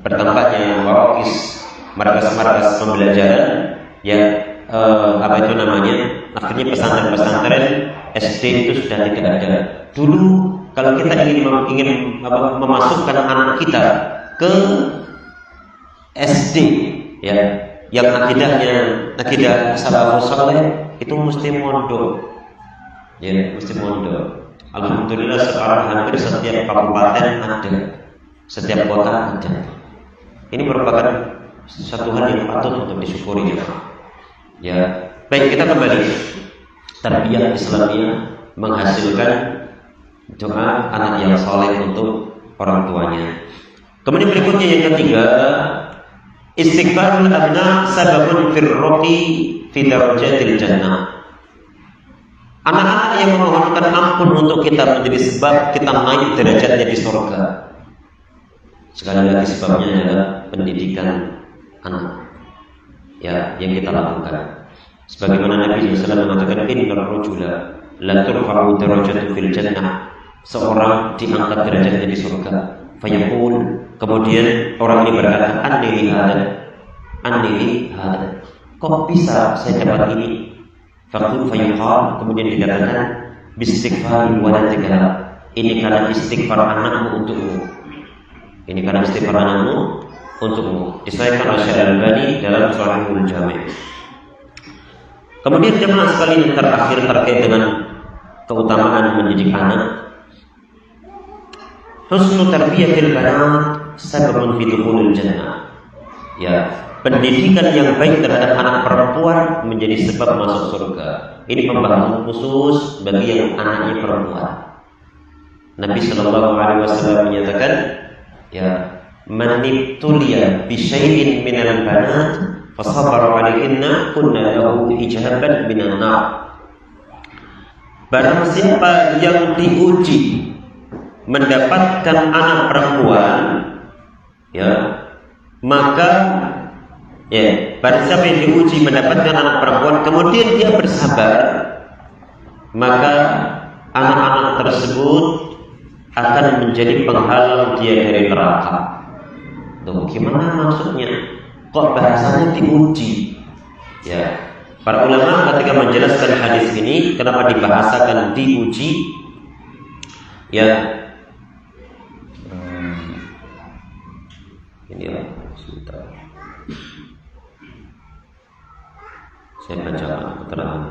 bertambahnya warakis, markas pembelajaran, ya, apa itu namanya, akhirnya pesantren SD itu sudah tidak ada. Dulu kalau kita ingin memasukkan anak kita ke SD, ya, yang akidah salafus saleh, itu mesti mondok. Ya, mesti mondok. Alhamdulillah sekarang hampir setiap kabupaten ada, setiap kota ada. Ini merupakan satu hal yang patut untuk disyukuri. Ya, baik, kita kembali. Tarbiyah Islamiyah menghasilkan doa anak yang soleh untuk orang tuanya. Kemudian berikutnya yang ketiga, Istighfarul abna sababun firroqi fi darajatil jannah. Anak-anak yang memohonkan ampun untuk kita menjadi sebab kita naik derajatnya di surga. Sekali lagi sebabnya adalah pendidikan anak, ya, yang kita lakukan. Sebagaimana Nabi SAW mengatakan, innar rajula la turfa'u darajatuhu fil jannah. Seorang diangkat derajatnya di surga. Fayaqul, kemudian orang ini berkata, anni hada. Kok bisa saya dapat ini? Fayuqal, kemudian dikatakan, bistighfari waladika. Ini karena istighfar anakmu untukmu. Ini karena istighfar anakmu untukmu. Disahihkan oleh Syekh Al-Albani dalam Shahihul Jami'. Kemudian jemaah sekalian yang terakhir terkait dengan keutamaan mendidik anak. Husnul tarbiyatil banat sababun fi dukhulil jannah. Ya, pendidikan yang baik terhadap anak perempuan menjadi sebab masuk surga. Ini pembahasan khusus bagi yang anaknya perempuan. Nabi sallallahu alaihi wasallam menyatakan, ya, man ibtuliya bi syai'in minal banat fasabara 'alaihinna kunna lahu hijaban minan nar. Barang siapa yang diuji mendapatkan anak perempuan, ya, maka ya, barang siapa yang diuji mendapatkan anak perempuan kemudian dia bersabar, maka anak-anak tersebut akan menjadi penghalang dia dari neraka. Tuh, gimana maksudnya? Kok bahasanya diuji? Ya, para ulama ketika menjelaskan hadis ini, kenapa dibahasakan diuji? Ya, inilah sebentar. Saya bacakan keterangan.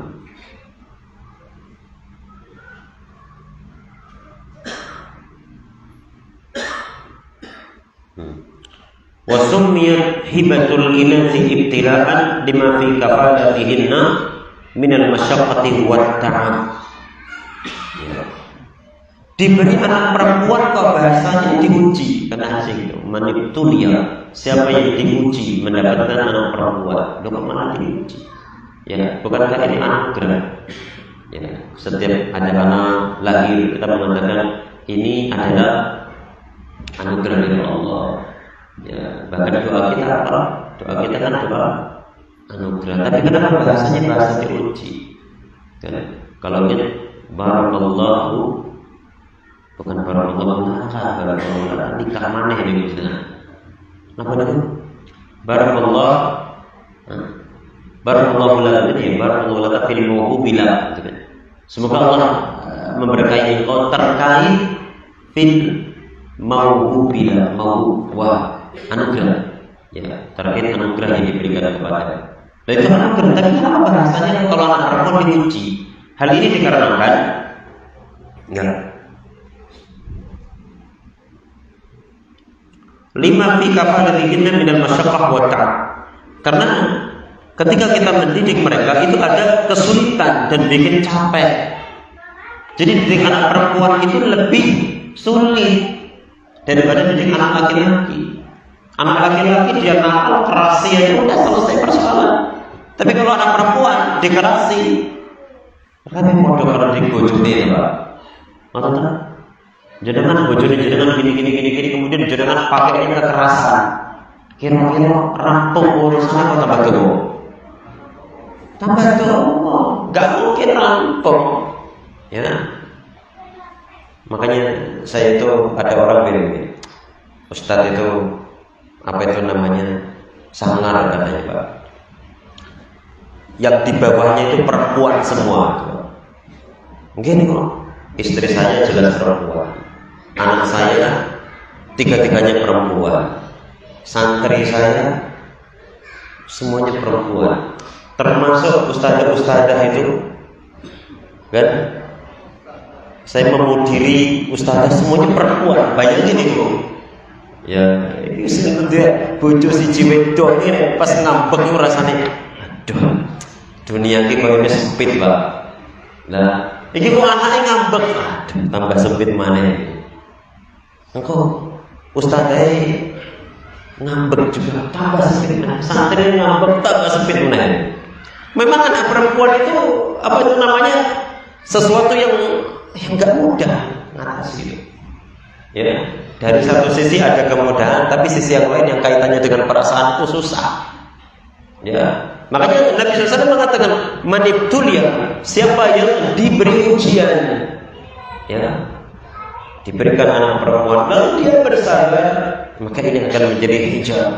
Wa summiyat hibatul inati ibtila'an lima fi kafalatihinna minal masyaqqati wat ta'ab. Diberi anak perempuan kok bahasanya diuji, karena asing itu maniptulia. Siapa yang diuji mendapatkan anak perempuan, kok mana diuji? Ya, bukankah ini anugerah? Ya, setiap ada anak lahir kita mengatakan ini adalah anugerah dari Allah. Ya, bahkan doa kita apa? Doa kita kan doa anugerah. Tapi kenapa bahasanya bahasa diuji? Kan? Kalau ini barakallahu, bukan barakallahu barakallahu nikah maneh ini misalnya. Apa itu? Barakallahu laka ini, barakallahu laka fil mawhubillah. Semoga Allah memberkahi engkau terkait fil mawhubillah, mawhubah, anugerah. Ya, terkait anugerah yang diberikan kepada. Dan itu anugerah. Tapi kenapa bahasanya kalau anak perempuan diuji? Hal ini dikarenakan, ya, lima fi kafalatihinna minal masyaqqah wa ta'ab. Karena ketika kita mendidik mereka itu ada kesulitan dan bikin capek. Jadi didik anak perempuan itu lebih sulit daripada didik anak laki-laki. Anak laki-laki dia nakal, kerasi aja udah selesai persoalan. Tapi kalau anak perempuan dikerasi, tapi mau kalau dibojone ya Pak. Maksudnya jangan bojone jangan gini kemudian jangan pakainya kekerasan. Kira-kira rampung urusannya kok tambah tuh. Tambah tuh, nggak mungkin rampung. Ya, makanya saya itu ada orang bilang, Ustadz itu apa itu namanya sangar katanya Pak. Yang di bawahnya itu perempuan semua. Mungkin kok istri saya jelas perempuan, anak saya tiga-tiganya perempuan, santri saya semuanya perempuan, termasuk ustadzah itu kan. Saya memudiri ustazah semuanya perempuan, bayangin itu. Ya, ini sudah bojo siji wedok ini pas ngambek itu rasanya, aduh, dunia ini kayaknya sempit Pak. Nah, ini kok anaknya ngambek, aduh, tambah sempit mana? Engkau ustazah ngambek juga tambah sempit, pesantren ngambek tambah sempit meneh. Memang anak perempuan itu apa itu namanya sesuatu yang nggak mudah ngatasi itu. Ya, dari satu sisi ada kemudahan, tapi sisi yang lain yang kaitannya dengan perasaan itu susah. Ya, makanya Nabi SAW mengatakan manibtulia, siapa yang diberi ujian, ya, diberikan anak perempuan lalu dia bersabar, maka ini akan menjadi hijab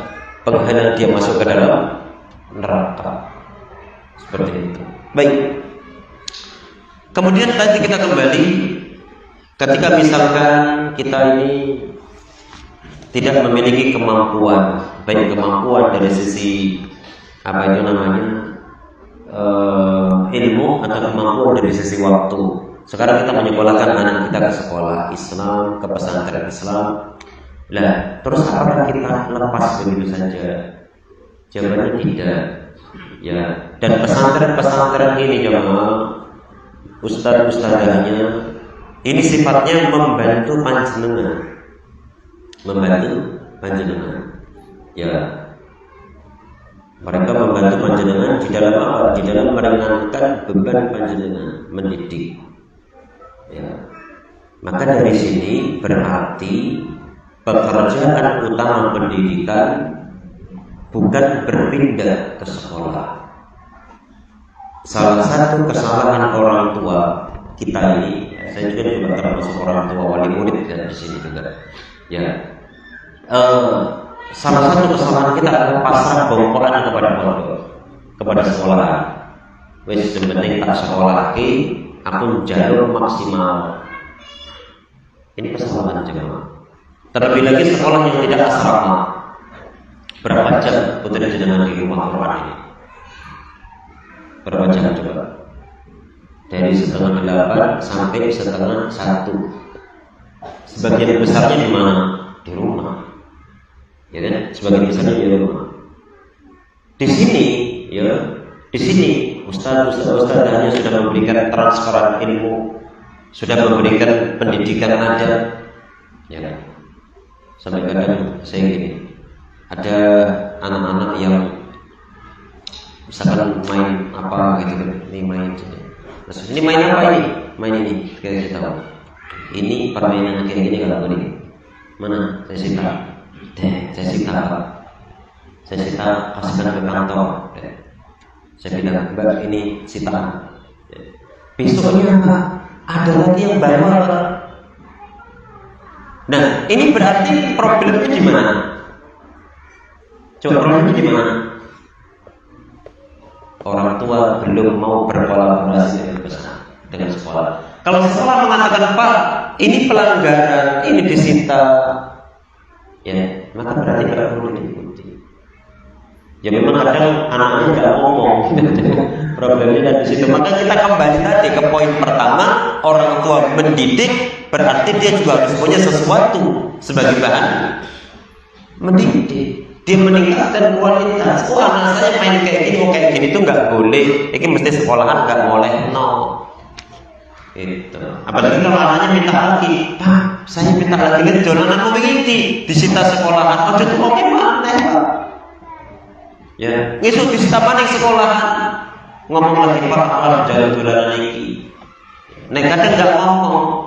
penghalang dia masuk ke dalam neraka. Seperti itu. Baik. Kemudian tadi kita kembali ketika misalkan kita ini tidak memiliki kemampuan, baik kemampuan dari sisi apa itu namanya ilmu atau kemampuan dari sisi waktu. Sekarang kita menyekolahkan anak kita ke sekolah Islam, ke pesantren Islam. Lah, terus apakah kita lepas begitu saja? Jawabannya tidak. Ya, dan pesantren-pesantren ini jemaah, ustaz-ustazahnya ini sifatnya membantu panjenengan. Membantu panjenengan. Ya. Mereka membantu panjenengan di dalam apa? Di dalam meringankan beban panjenengan mendidik. Ya. Maka dari sini berarti pekerjaan utama pendidikan bukan berpindah ke sekolah. Salah satu kesalahan orang tua kita ini, saya juga termasuk orang tua wali murid dan di sini juga. Ya, salah satu kesalahan kita adalah pasrah bongkoran kepada pondok, kepada sekolah. Wes penting tak sekolah ki, aku jalur maksimal. Ini kesalahan jemaah. Terlebih lagi sekolah yang tidak asrama. Berapa jam putri jenengan di rumah Quran ini? Berapa jam coba? Dari 7:30 sampai 1:30. Sebagian besarnya di mana? Di rumah. Ya kan? Sebagian besarnya di rumah. Di sini, ya, di sini ustaz-ustazahnya sudah memberikan transferan ilmu, sudah memberikan pendidikan adat. Ya kan? Sampai kadang saya gini. Ada anak-anak yang misalkan main apa gitu kan, ini main maksudnya ini main apa ini? Main ini, kita tahu. Ini permainan kayak gini kalau ini. Mana? Saya sita. Saya sita paskan ke kantor. Saya bilang, Mbak ini sitaan. Besoknya apa? Ada lagi yang baru. Nah, ini berarti problemnya di mana? Coba problemnya di mana? Orang tua belum mau berkolaborasi dengan sekolah. Kalau sekolah mengatakan, Pak, ini pelanggaran, ini disita, ya, maka berarti tidak perlu diikuti. Ya memang kadang anak-anaknya tidak ngomong. Problemnya di situ. Maka kita kembali tadi ke poin pertama, orang tua mendidik berarti dia juga harus punya sesuatu sebagai bahan mendidik. Dia meningkatkan kualitas. Oh, anak saya main kayak gini itu nggak boleh. Ini mesti sekolahan nggak boleh. No. Itu. Apalagi kalau anaknya minta lagi, Pak, saya minta lagi lihat dolanan mau begini, disita sekolahan. Oh, itu oke mana? Ya, ngisuk disita mana sekolahan? Ngomong lagi, Pak, kalau jalan dolanan ini. Nek kadang nggak ngomong.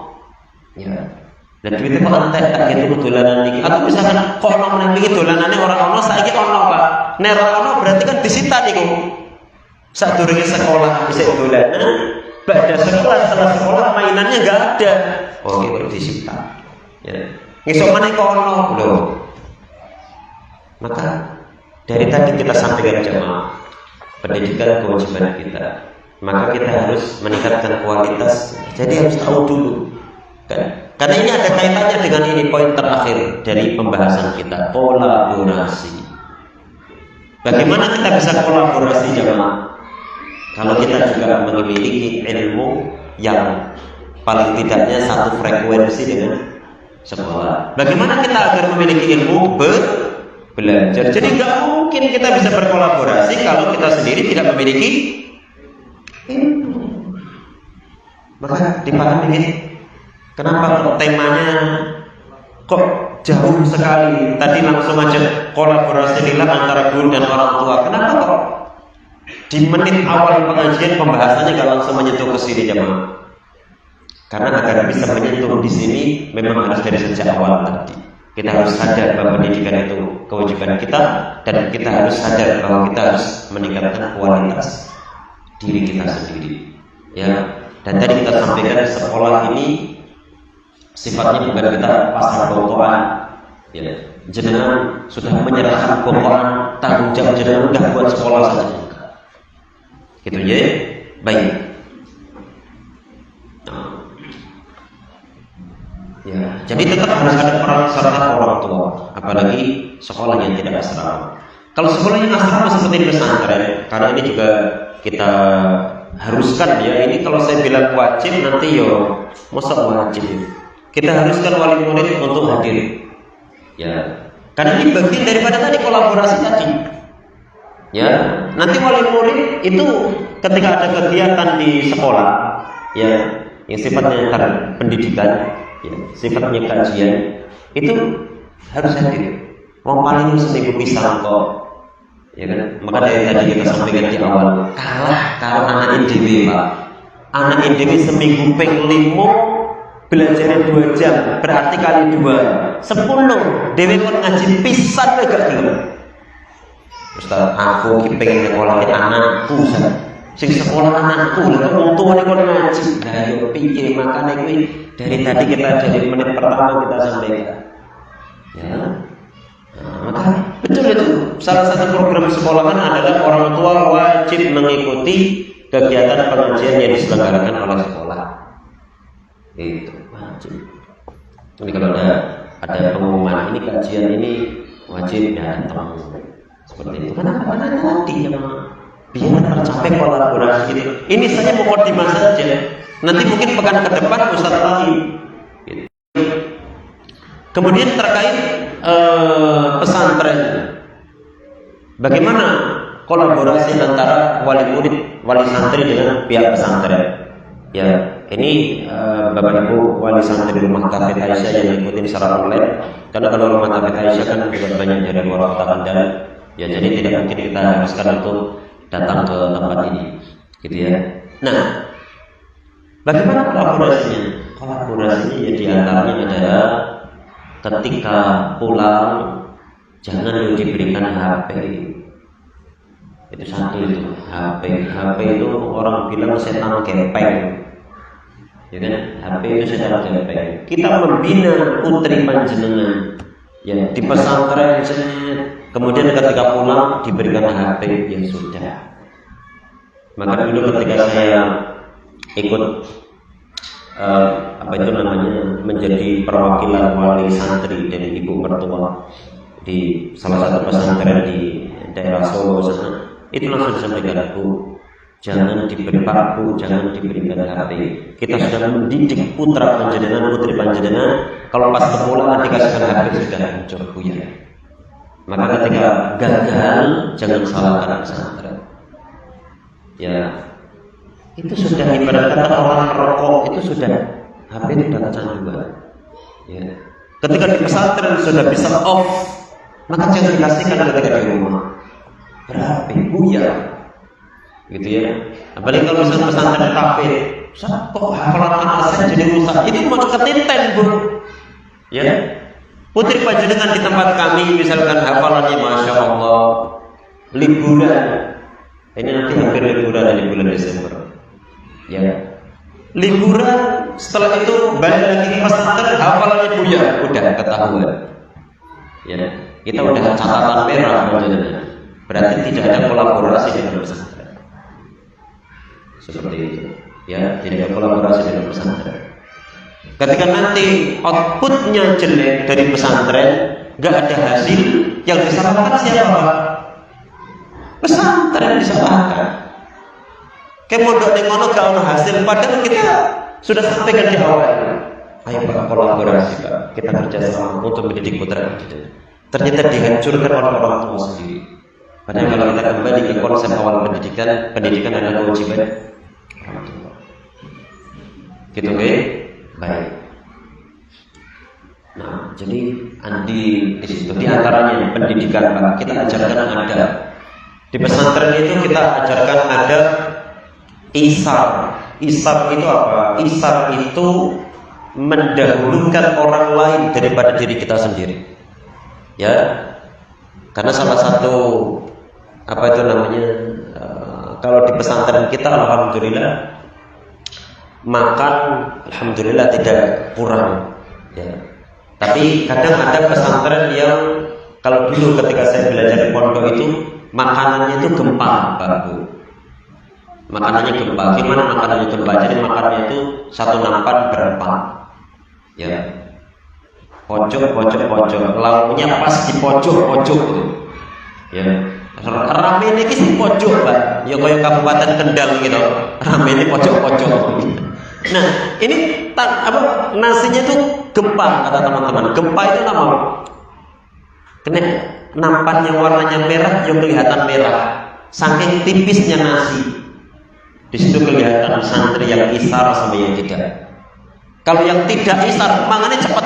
Ya. Dan duitnya kok entek tak gitu dolanan iki. Atau misalkan kok ono nang iki dolanane orang ono saiki ono, Pak. Nek ora ono berarti kan disita niku. Sadurunge sekolah bisa dolanan, pada sekolah setelah sekolah mainannya enggak ada. Oh, itu disita. Ya. Ngisuk meneh kok ono lho. Maka dari tadi kita sampaikan jemaah pendidikan kewajiban kita. Maka kita harus meningkatkan kualitas. Jadi harus tahu dulu. Kan? Karena ini ada kaitannya dengan ini poin terakhir dari pembahasan kita, kolaborasi. Bagaimana kita bisa kolaborasi jemaah? Kalau kita juga memiliki ilmu yang paling tidaknya satu frekuensi dengan sekolah. Bagaimana kita agar memiliki ilmu belajar? Jadi nggak mungkin kita bisa berkolaborasi kalau kita sendiri tidak memiliki ilmu. Maka dipahami ini. Kenapa kok temanya kok jauh sekali. Tadi langsung aja kolaborasi lillah antara guru dan orang tua. Kenapa kok di menit awal pengajian pembahasannya gak langsung menyentuh ke sini jemaah? Karena agar bisa menyentuh di sini memang harus dari sejak awal tadi. Kita harus sadar bahwa pendidikan itu kewajiban kita, dan kita harus sadar bahwa kita harus meningkatkan kualitas diri kita sendiri. Ya, dan tadi kita sampaikan sekolah ini sifatnya bukan kita pasar bokoan. Ya, jenengan sudah menyerahkan bokoan tanggung jawab jenengan udah buat sekolah saja. Gitu ya, baik. Ya, jadi tetap harus ada peran serta orang tua, apalagi sekolah yang tidak asrama. Kalau sekolah yang asrama seperti pesantren, karena ini juga kita haruskan ya. Ini kalau saya bilang wajib nanti yo, masa wajib? Kita haruskan wali murid untuk hadir. Ya, karena ini bagian daripada tadi kolaborasi tadi. Ya, nanti wali murid itu ketika ada kegiatan di sekolah, ya, yang sifatnya pendidikan. Ya, sifatnya kajian itu harus hadir. Wong paling seminggu pisang kok, ya kan? Maka dari tadi kita sampaikan di awal, kalah kalau anak IDW Pak. Anak IDW seminggu peng 5 belajar 2 jam, berarti kali 2 10. Dewe kon ngaji pisan gak gelem. Ustaz, aku ki pengen nyekolahke anakku, sing sekolah anakku lha wong tuane kon ngaji. Lah yo piye, makane kuwi dari tadi kita dari menit pertama kita sampaikan. Ya. Nah, maka betul itu salah satu program sekolahan adalah orang tua wajib mengikuti kegiatan pengajian yang diselenggarakan oleh sekolah. Itu wajib. Ini kalau ada pengumuman ini kajian ini wajib datang seperti itu. Kenapa? Karena tadi biar tercapai kolaborasi itu. Ini saya mau mukadimah saja. Nanti mungkin pekan ke depan Ustaz lain. Gitu. Kemudian terkait pesantren, bagaimana kolaborasi antara wali murid, wali santri dengan pihak pesantren? Ya, ini Bapak Ibu wali santri rumah Tafid Aisyah yang ikutin secara online. Karena kalau rumah Tafid Aisyah kan juga banyak dari luar kota Kendal. Ya, jadi tidak mungkin kita haruskan untuk datang ke tempat ini, gitu ya. Nah, bagaimana kolaborasinya? Kolaborasinya ya diantaranya adalah ketika pulang jangan diberikan HP. Itu satu itu HP itu orang bilang setan kepeng, ya kan? HP itu setan kepeng. Kita membina putri panjenengan ya di pesantren, kemudian ketika pulang diberikan HP, yang sudah. Maka dulu ketika saya ikut apa itu namanya menjadi perwakilan wali santri dan ibu mertua di salah satu pesantren di daerah Solo sana, itu langsung disampaikan, Bu, jangan diberi Pak, jangan diberikan HP. Kita sudah mendidik putra panjenengan, putri panjenengan, kalau pas kepulangan dikasihkan HP sudah hancur buyar. Maka ketika gagal jangan salahkan pesantren. Ya, itu sudah ibarat kata orang merokok itu sudah HP itu sudah kecanduan. Ya. Ketika di pesantren sudah bisa off, maka jangan dikasihkan ketika di rumah. Berapa buyar, gitu ya. Apalagi kalau misalnya pesantren kafe, kok hafalan anak saya jadi rusak? Itu mau ketiten, Bu. Ya. Putri panjenengan di tempat kami misalkan hafalannya Masya Allah liburan. Ini nanti hampir liburan di bulan Desember. Ya, liburan setelah itu balik lagi ke pesantren hafalannya buyar, udah ketahuan. Ya, kita udah catatan merah panjenengan. Berarti tidak ada kolaborasi dengan pesantren. Seperti itu. Ya, tidak ada kolaborasi dengan pesantren. Ketika nanti outputnya jelek dari pesantren, nggak ada hasil, yang disalahkan siapa? Pesantren disalahkan. Kayak pondok di mana gak ada hasil, padahal kita sudah sampaikan di awal. Ayo Pak, kolaborasi Pak, kita kerjasama untuk mendidik putra kita. Ternyata dihancurkan oleh orang tua sendiri. Padahal kalau kita kembali ke konsep awal pendidikan adalah kewajiban orang tua. Gitu, oke? Baik. Nah, jadi di situ di antaranya pendidikan Pak, kita ajarkan ada di pesantren itu kita ajarkan ada isar. Isar itu apa? Isar itu mendahulukan orang lain daripada diri kita sendiri. Ya, karena salah satu apa itu namanya? Kalau di pesantren kita alhamdulillah makan alhamdulillah tidak kurang. Ya. Tapi kadang ada pesantren yang kalau dulu ketika saya belajar di pondok itu makanannya itu gempa, Pak Bu. Makanannya gempa. Gimana makanannya gempa? Jadi makanannya itu satu nampan berempat. Ya. Pojok. Lauknya pas di pojok itu. Ya. Rame ini sih pojok, Pak. Ya kayak Kabupaten Kendal gitu. Rame ini pojok. Nah, ini nasinya tuh gempa kata teman-teman. Gempa itu nama kena nampan yang warnanya merah yang kelihatan merah. Saking tipisnya nasi. Di situ kelihatan santri yang isar sama yang tidak. Kalau yang tidak isar, mangannya cepat.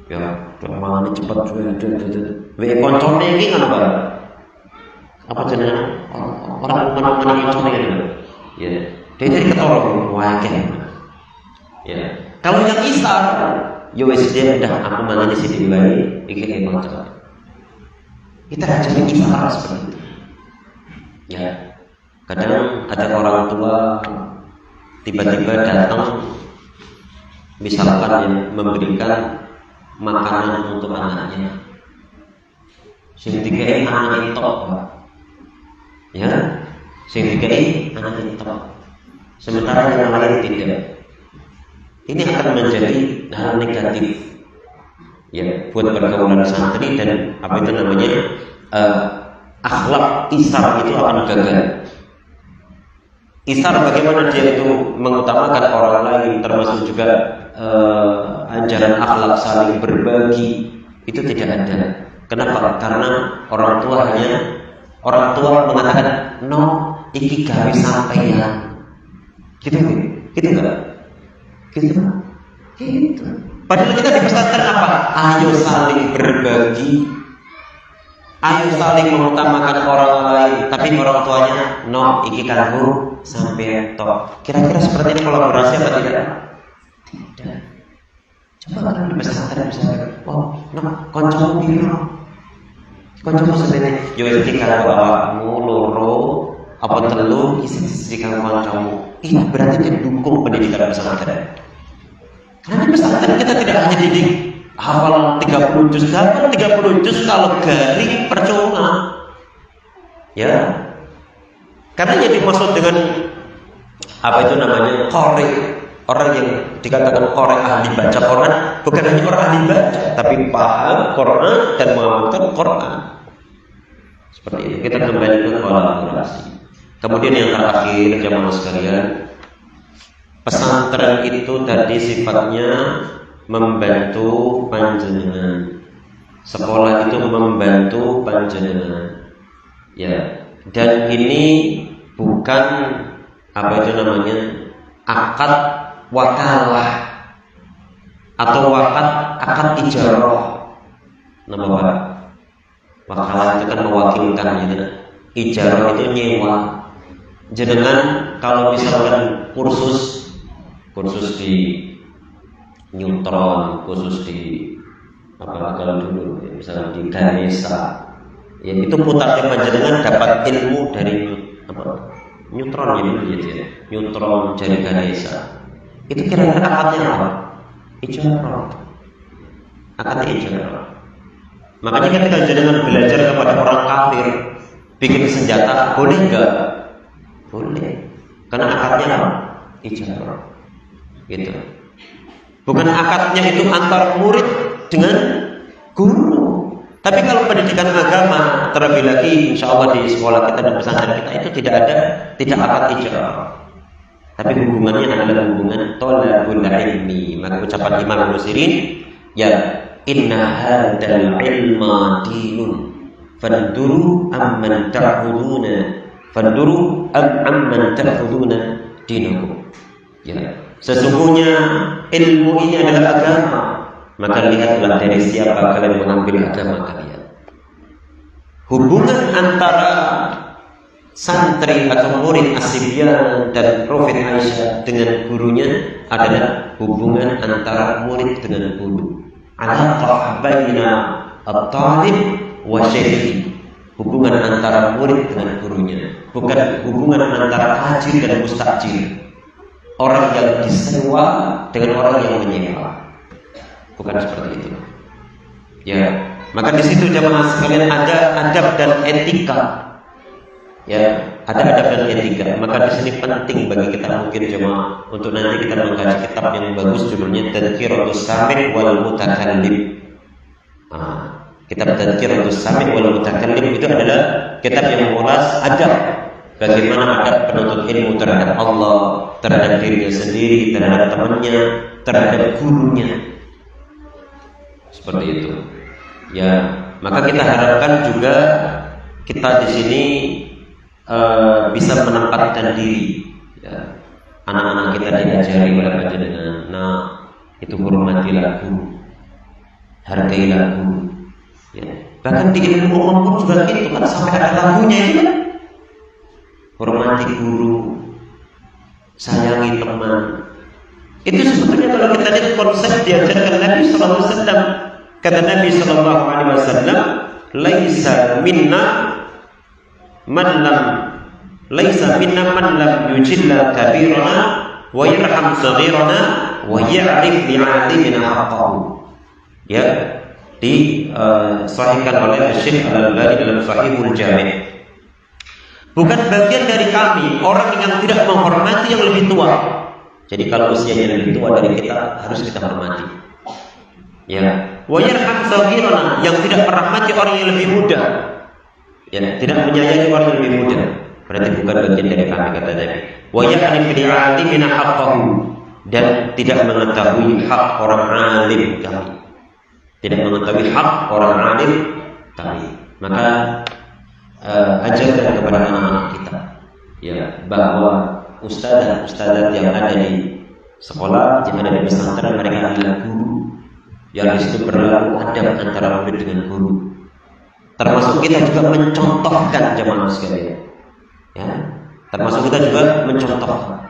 Ya, mangannya cepat. Wae koncone iki ngono, Pak. Apa jenenge? Orang koncone gitu. Ya. Dia jadi ketolong wakil. Ya. Kalau yang isar, yo wis dia udah aku mangan di sini bae, iki kocok. Kita ajarin isar seperti itu. Ya. Kadang ada orang tua tiba-tiba datang misalkan ya, memberikan makanan untuk anaknya. Sing dikai anak itu, ya. Sing dikai anak itu. Sementara yang lain tidak. Ini akan menjadi hal negatif ya buat pergaulan santri dan apa itu namanya akhlak isar itu akan gagal. Isar bagaimana dia itu mengutamakan orang lain, termasuk juga ajaran akhlak saling berbagi itu tidak ada. Kenapa? Karena orang tua mengatakan no iki gawe sampeyan. Gitu enggak? Gitu. Padahal kita di pesantren apa? Ayo saling berbagi, ayo saling mengutamakan orang lain. Tapi orang tuanya, no, iki kanggo sampai tok. Kira-kira seperti ini kolaborasi apa tidak? Tidak. Coba kalau di pesantren misalnya, oh, no, koncomu piro? Koncomu sebenarnya, yo iki kanggo awakmu loro. Apa telu isi kanggo kamu. Ini berarti dia dukung pendidikan pesantren. Karena di pesantren kita tidak hanya didik hafal 30 juz, 30 juz kalau garing percuma. Ya. Karena yang dimaksud dengan apa itu namanya qori, orang yang dikatakan qori ahli baca Quran, bukan hanya orang ahli baca, tapi paham Quran dan mengamalkan Quran. Seperti itu. Kita kembali ke kolaborasi. Kemudian yang terakhir jamaah sekalian, pesantren itu tadi sifatnya membantu panjenengan. Sekolah itu membantu panjenengan. Ya, dan ini bukan apa itu namanya akad wakalah atau akad ijarah. Nama apa? Wakalah itu kan mewakilkan gitu. Ijarah itu nyewa. Jenengan kalau misalkan kursus di neutron, khusus di apa kalau dulu misalnya di Ganesha, ya itu putarnya panjenengan dapat ilmu dari apa neutron ya, neutron dari Ganesha. Itu kira-kira akadnya apa? Ijarah. Akadnya ijarah. Makanya ketika jenengan belajar kepada orang kafir bikin senjata, boleh enggak? Boleh. Karena akadnya apa? Ijarah. Gitu. Bukan akadnya itu antar murid dengan guru. Tapi kalau pendidikan agama, terlebih lagi insya Allah di sekolah kita dan pesantren kita itu tidak akad ijarah. Tapi hubungannya adalah hubungan thalabul ilmi. Maka ucapan Imam Nusirin, ya inna hadzal ilma dinun fanduru amman ta'khuduna fanduru amman ta'khuduna dinakum. Ya, sesungguhnya ilmu ini adalah agama. maka lihatlah dari siapa kalian mengambil agama kalian. Hubungan antara santri atau murid As-Sibyan dan Prophet Aisyah dengan gurunya adalah hubungan antara murid dengan guru. Alaqah baina at-talib wa syaikhi. Hubungan antara murid dengan gurunya, bukan hubungan antara hajir dan mustajir. Orang yang disewa dengan orang yang menyewa. Bukan seperti itu. Ya, maka di situ jamaah sekalian ada adab dan etika. Ya, ada adab dan etika. Maka di sini penting bagi kita mungkin jemaah untuk nanti kita mengkaji kitab yang bagus judulnya Tadhkiratus Sami' wal Mutakallim. Kitab Tadhkiratus Sami' wal Mutakallim itu adalah kitab yang mengulas adab, bagaimana adab penuntut ilmu terhadap Allah, terhadap dirinya sendiri, terhadap temannya, terhadap gurunya. Seperti itu. Ya, maka kita harapkan juga kita di sini bisa menempatkan diri. Ya. Anak-anak kita diajari oleh panjenengan, nah itu hormatilah guru, hargailah guru. Ya. Bahkan di ilmu umum pun juga gitu kan, sampai ada lagunya itu kan. Hormati guru, sayangi teman. Itu sebetulnya kalau kita lihat konsep diajarkan Nabi Sallallahu Alaihi Wasallam. Kata Nabi Sallallahu Alaihi Wasallam, "Laisa minna man lam yujilla kabirana wa yarham saghirana wa ya'rif li'alimina haqqahu." Ya, disahihkan oleh Syekh Al-Albani dalam Sahihul Jami'. Bukan bagian dari kami orang yang tidak menghormati yang lebih tua. Jadi kalau usianya lebih tua dari kita harus kita hormati. Ya, wa yarham saghirana, yang tidak merahmati orang yang lebih muda. Ya, tidak menyayangi orang yang lebih muda. Berarti bukan bagian dari kami, kata Nabi. Wa ya'rif li'alimina haqqahu, dan tidak mengetahui hak orang alim kami. Tidak mengetahui hak orang alim kami. Maka ajarkan kepada anak-anak kita, ya, bahwa ustadz yang ada di sekolah, yang ada di pesantren, mereka adalah guru, yang di situ berlaku adab antara murid dengan guru. Termasuk kita juga mencontohkan jamaah sekalian, ya, termasuk kita juga mencontohkan,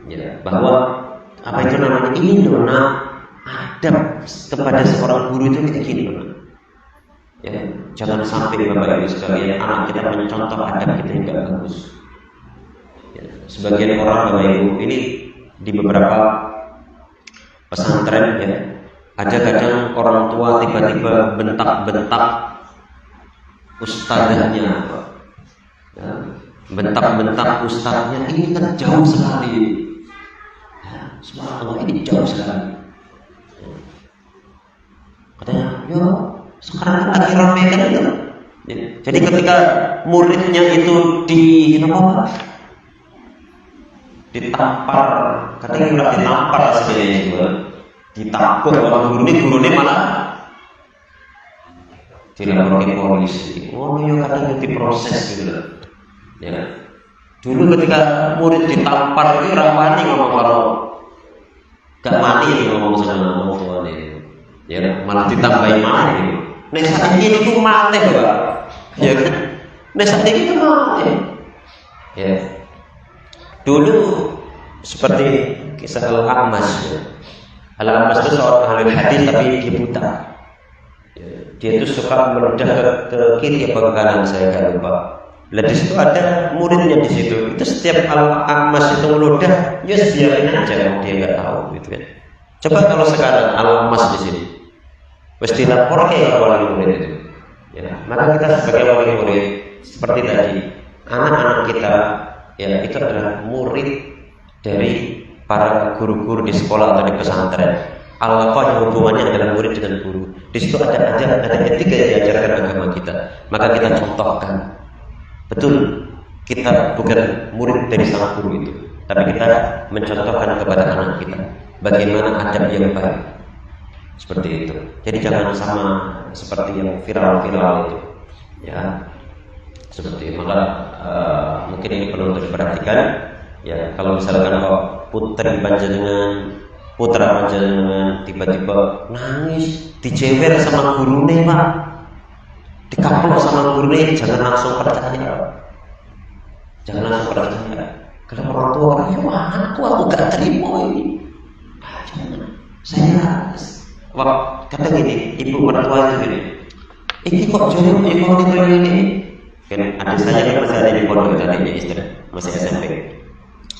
ya, bahwa apa itu namanya, ini dona adab kepada seorang guru itu kayak gini, ya, jangan sampai Bapak Ibu sekalian anak kita mencontoh adab kita yang tidak bagus. Ya, sebagian orang Bapak Ibu ini di beberapa pesantren, ya, ada kadang orang tua tiba-tiba bentak-bentak ustadznya, ya, bentak-bentak ustadznya, ini kan jauh sekali, ya, subhanallah, ini jauh sekali. Katanya, ya sekarang lagi ramai kan itu. Ya, jadi ketika muridnya itu ditampar, katanya udah ditampar sebenarnya juga, ditabuk orang guru ini malah dilaporkan ke polisi. Oh ya, katanya diproses gitu. Ya. Dulu ketika murid ditampar itu orang wani ngomong, kalau gak mani ngomong sama orang tua ini, ya malah ditambahin mani. Nek saiki niku malih, Pak. Ya kan? Nek saiki itu malih. Ya. Dulu seperti kisah Al-A'mash. Ya. Al-A'mash itu seorang ahli hadis tapi dia buta. Ya. Dia itu suka meludah ke kiri apa ke kanan, saya kan lupa. Lah di situ ada muridnya di situ. Itu setiap Al-A'mash itu meludah, ya biarin aja, dia nggak tahu gitu kan. Coba kalau sekarang Al-A'mash di sini, mesti lapor ke wali murid itu. Ya, maka kita sebagai wali murid seperti tadi, anak-anak kita, ya, itu adalah murid dari para guru-guru di sekolah atau di pesantren. Alaqah yang hubungannya adalah murid dengan guru. Di situ ada etika yang diajarkan agama kita. Maka kita contohkan. Betul, kita bukan murid dari sang guru itu, tapi kita mencontohkan kepada anak kita bagaimana adab yang baik. Seperti itu. Jadi jangan sama seperti yang viral-viral itu, ya. Seperti itu. Maka mungkin ini perlu untuk diperhatikan. Ya, kalau misalkan kok putri panjenengan putra panjenengan tiba-tiba nangis, dijewer sama gurune Pak, dikaplok sama gurune, jangan langsung percaya. Jangan langsung percaya. Kalau orang tua, ya aku gak terima ini. Jangan. Saya, wah, kata gini, ibu mertua itu gini. Ini kok jodoh ini? Kan adik saya kan masih ada di pondok, adiknya istri masih SMP.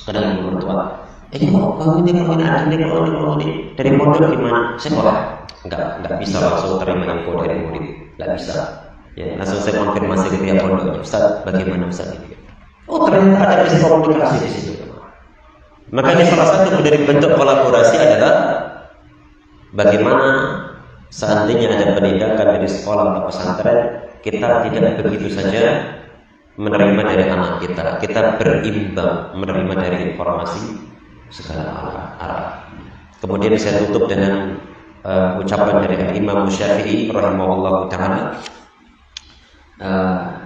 Kadang ibu mertua, ini kok kamu ini kalau ini dari pondok gimana? Saya nggak bisa langsung terima info dari murid, nggak bisa. Ya langsung saya konfirmasi ke pihak pondoknya, Ustaz, bagaimana Ustaz ini? Oh ternyata ada miskomunikasi di situ. Makanya salah satu dari bentuk kolaborasi adalah bagaimana seandainya ada penindakan dari sekolah atau pesantren, kita tidak begitu saja menerima dari anak kita. Kita berimbang menerima dari informasi segala arah. Kemudian saya tutup dengan ucapan dari Imam Syafi'i rahimahullah taala.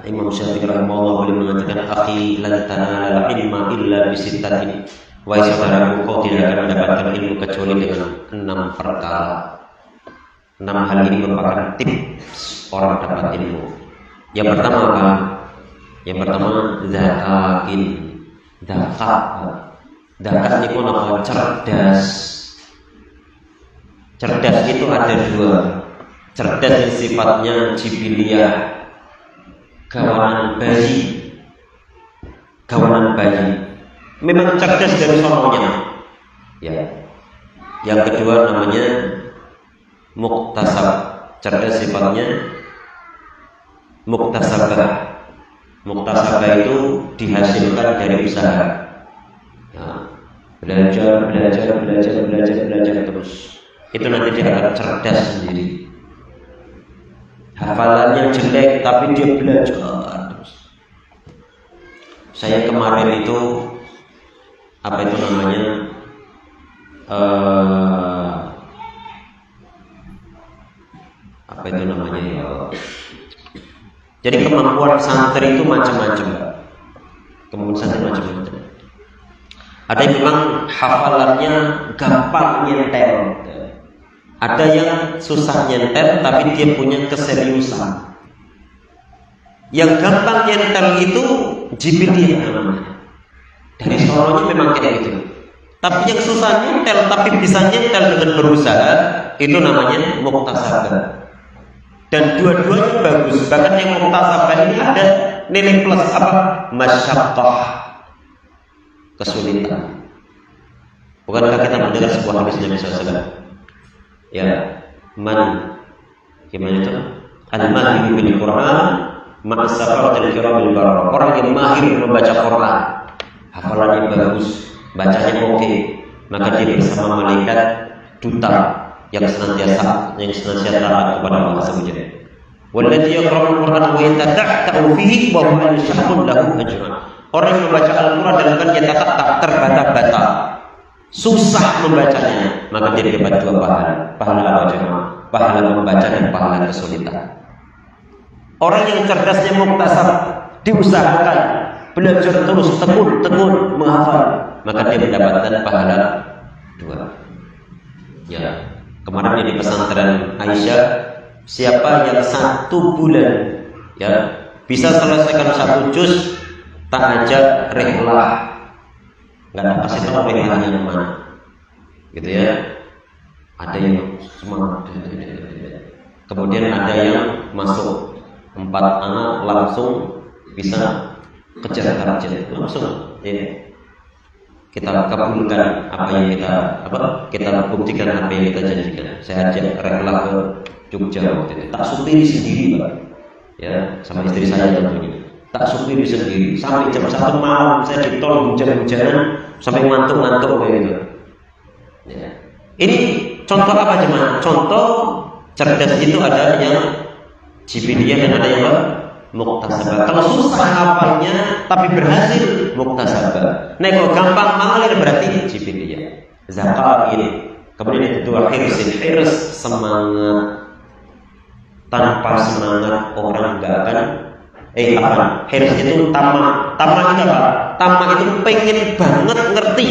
Imam Syafi'i rahimahullah beliau mengatakan, "Akhi lan tanala ilma illa bi sittatin." Wahai saudaraku, kau tidak akan mendapatkan ilmu kecuali dengan 6 perkara. 6 hal ini merupakan tips orang dapat ilmu. Yang pertama apa? Yang pertama zakain. Zakat itu nama cerdas. Cerdas itu ada 2. Cerdas yang sifatnya jibiliyah, kawanan bayi. Memang cerdas dari sononya. Ya. Yang kedua namanya muktasab. Cerdas sifatnya muktasabah. Muktasabah itu dihasilkan dari usaha. Ya. Belajar terus. Itu nanti dia akan cerdas sendiri. Hafalannya jelek tapi dia belajar terus. Saya kemarin itu apa itu namanya ya. Jadi kemampuan santri itu macam-macam. Ada yang memang hafalannya gampang nyentel. Ada yang susah nyentel tapi dia punya keseriusan. Yang gampang nyentel itu jibiliyah namanya. Dari sononya memang kayak gitu. Tapi yang susah nyentel tapi bisa nyentel dengan berusaha, itu namanya muktasabah. Dan dua-duanya bagus. Bahkan yang muktasabah ini ada nilai plus apa? Masyaqqah, kesulitan. Bukankah kita mendengar sebuah hadis Nabi SAW? Ya, gimana itu? Al-mahir bil Quran ma'asafaratil kiramil bararah. Orang yang mahir membaca Quran, hafalannya bagus, bacanya oke, maka dia bersama malaikat duta yang senantiasa taat kepada Allah Subhanahu wa ta'ala. Walladzi yaqra'ul Qur'ana wa yatada'u fihi wa huwa yashhadu lahu ajran. Orang yang membaca Al-Qur'an dalam keadaan dia tak terbata-bata, susah membacanya, maka dia dapat 2 pahala. Pahala apa jemaah? Pahala membaca dan pahala kesulitan. Orang yang cerdasnya muktasab, diusahakan, belajar terus, tekun menghafal, maka dia mendapatkan pahala 2. Ya, kemarin di pesantren Aisyah, siapa yang 1 bulan ya bisa selesaikan 1 juz, tak ajak rehlah, nggak ada kasih tahu rehlahnya yang mana, gitu ya. Ada yang semangat, kemudian ada yang masuk 4 anak langsung bisa kejar target langsung, ya. Kita kabulkan apa yang kita buktikan apa yang kita janjikan. Saya ajak rehlah ke Jogja waktu itu, tak supiri sendiri Pak, ya, sama istri saya tentunya. Tak supiri sendiri sampai jam 1 malam saya ditol hujan-hujanan sampai ngantuk kayak gitu. Ya. Ini contoh apa jemaah? Contoh cerdas itu ada yang jibiliyah dan ada yang muktasabah. Kalau susah hafalnya tapi berhasil, muktasabah. Nah kalau gampang mengalir berarti jibiliyah. Zakat ini. Kemudian yang kedua hirs, semangat. Tanpa semangat orang nggak akan hirs itu tamak itu apa? Tamak itu pengen banget ngerti.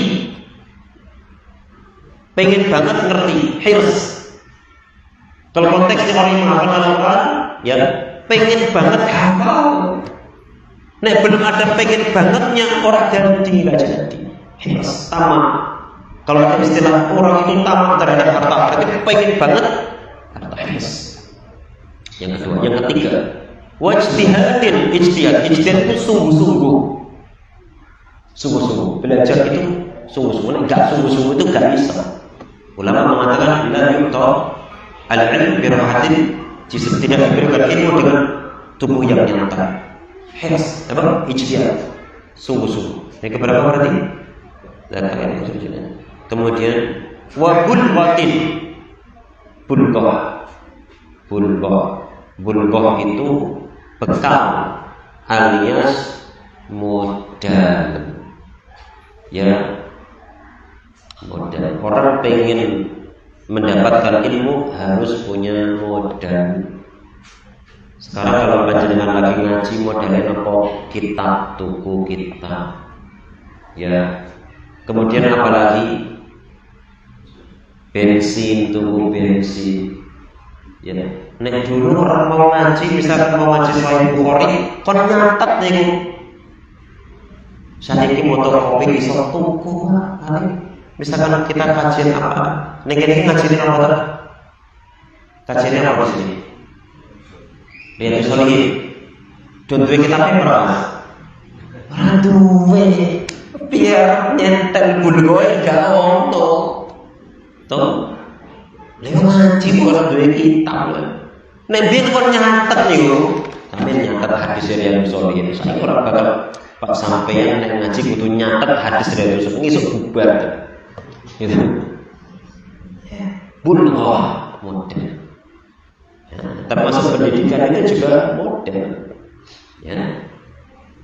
pengen banget ngerti, hirs. Kalau konteksnya orang yang menghafal Al-Quran, ya pengen banget hafal. Nek belum ada pengen bangetnya orang jadi nggak jadi. Hirs, tamak. Kalau ada istilah orang itu tamak terhadap harta, berarti pengen banget harta. Hirs. Yang kedua, yang ketiga, wajtihadin, ijtihad itu sungguh-sungguh. Sungguh-sungguh belajar itu sungguh-sungguh, enggak sungguh-sungguh itu enggak bisa. Ulama mengatakan la yu'ta al-ilm bi rahatin, jika tidak diberikan ilmu dengan tubuh yang nyata. Hirs, apa? Ijtihad, sungguh-sungguh. Yang keberapa berarti? Kemudian wa bulghatin, bulghah itu bekal alias modal. Ya, modal. Orang pengen mendapatkan ilmu harus punya modal. Sekarang kalau panjenengan lagi ngaji modalnya apa? Kitab, tuku kitab. Ya. Kemudian apalagi? Bensin, tuku bensin. Ya. Nek dulu orang mau ngaji, misalkan mau ngaji Sahih Bukhari, kon nyatet niku. Saniki motor kopi iso tuku. Misalkan kita kajian apa? Nek iki ngaji apa? Kajian apa di sini? Lihat soli. Don duwe kitab ora? Ora duwe. Biar nyentel bulgoe gak ono. Tuh. Lewat ngaji bukan duwe kitab. Nek biyen kon nyatet niku, sampeyan nyatet hadis Riyadhus Shalihin. Saya ora bakal Pak sampeyan nek ngaji kudu nyatet hadis Riyadhus Shalihin iso bubar. Gitu. Bulghah model. Ya, termasuk pendidikan itu juga model. Ya.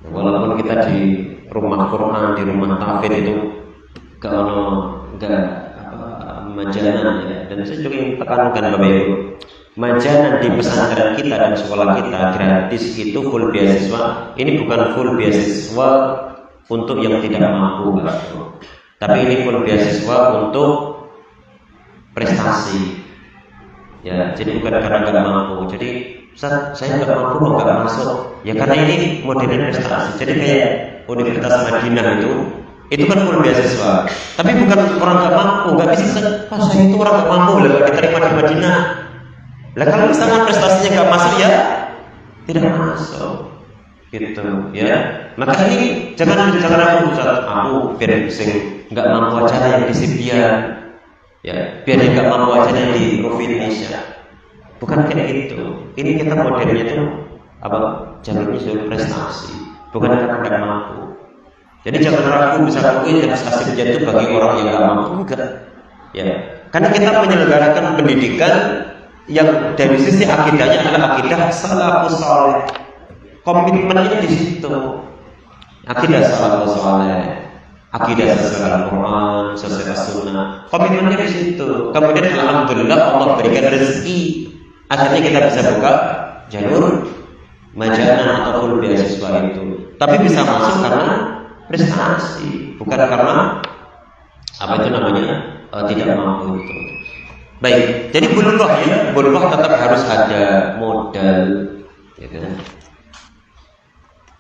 Walaupun kita di rumah Quran, di rumah tahfidz itu enggak majanan ya, dan saya juga ingin tekankan Bapak Ibu, majanan di pesantren kita dan sekolah kita gratis itu full beasiswa. Ini bukan full beasiswa untuk yang tidak mampu, tapi ini full beasiswa untuk prestasi. Ya, jadi bukan karena nggak mampu. Jadi Ustaz, saya nggak mampu kok nggak masuk. Ya karena ini modelnya prestasi. Jadi kayak Universitas Madinah itu kan full beasiswa, tapi bukan orang nggak mampu, nggak bisa. Saya itu orang nggak mampu, lah diterima di Madinah. Lah kalau misalnya prestasinya nggak masuk ya tidak masuk, gitu ya. Maka ini jangan aku Ustaz, aku biar sing nggak mampu aja yang di Sibian, ya biar dia nggak mampu aja yang di Profi Indonesia. Bukan kayak gitu. Ini kita modelnya itu apa? Jalurnya jalur prestasi, bukan karena nggak mampu. Jadi jangan ragu bisa mungkin prestasi itu bagi orang yang nggak mampu, enggak. Ya, karena kita menyelenggarakan pendidikan yang dari sisi akidahnya adalah akidah salafus saleh. Komitmennya di situ. Akidah salafus saleh, akidah sesuai Al-Quran, sesuai Sunnah. Komitmennya di situ. Kemudian alhamdulillah Allah berikan rezeki. Akhirnya kita bisa buka jalur majalah atau full beasiswa itu. Tapi bisa masuk karena prestasi, bukan karena apa itu namanya tidak mampu itu. Baik, jadi bulghah tetap harus ada modal, ya kan?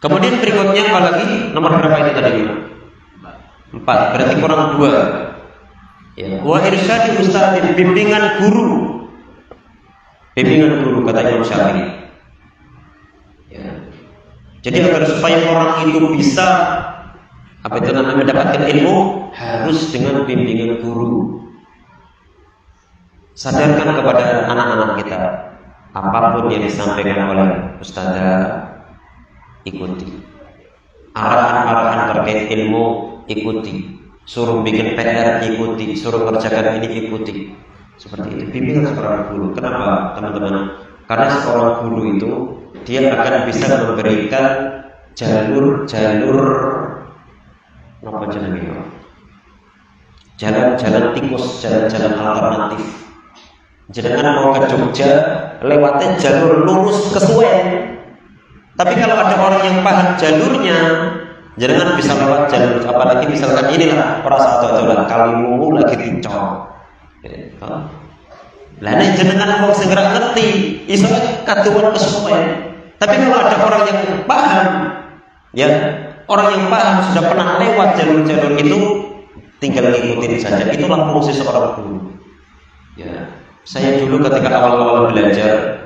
Kemudian berikutnya apalagi nomor berapa itu tadi? 4, berarti kurang 2. Ya, wa irsyadi ustadzin, bimbingan guru. Bimbingan guru kata Imam Syafi'i. Ya. Jadi agar supaya orang itu bisa apa itu namanya mendapatkan ilmu harus dengan bimbingan guru. Sadarkan kepada anak-anak kita, apapun yang disampaikan oleh ustazah ikuti. Arahan-arahan terkait ilmu ikuti. Suruh bikin PR ikuti, suruh kerjakan ini ikuti. Seperti itu bimbingan seorang guru. Kenapa teman-teman? Karena seorang guru itu dia akan bisa memberikan jalur apa jenenge? Jalan-jalan tikus, jalan-jalan alternatif. Jangan mau ke Jogja lewatnya jalur lurus ke Suwen. Tapi kalau ada orang yang paham jalurnya, jangan bisa lewat jalur apalagi misalkan inilah perasa atau jalan Kaliwungu lagi Tincong. Lah nek jenengan wong sing ora ngerti, iso kaduwan kesuwen. Tapi kalau ada orang yang paham, ya, orang yang paham sudah pernah lewat jalur-jalur itu, tinggal ngikutin saja. Itulah fungsi seorang guru. Ya, saya dulu ketika awal-awal belajar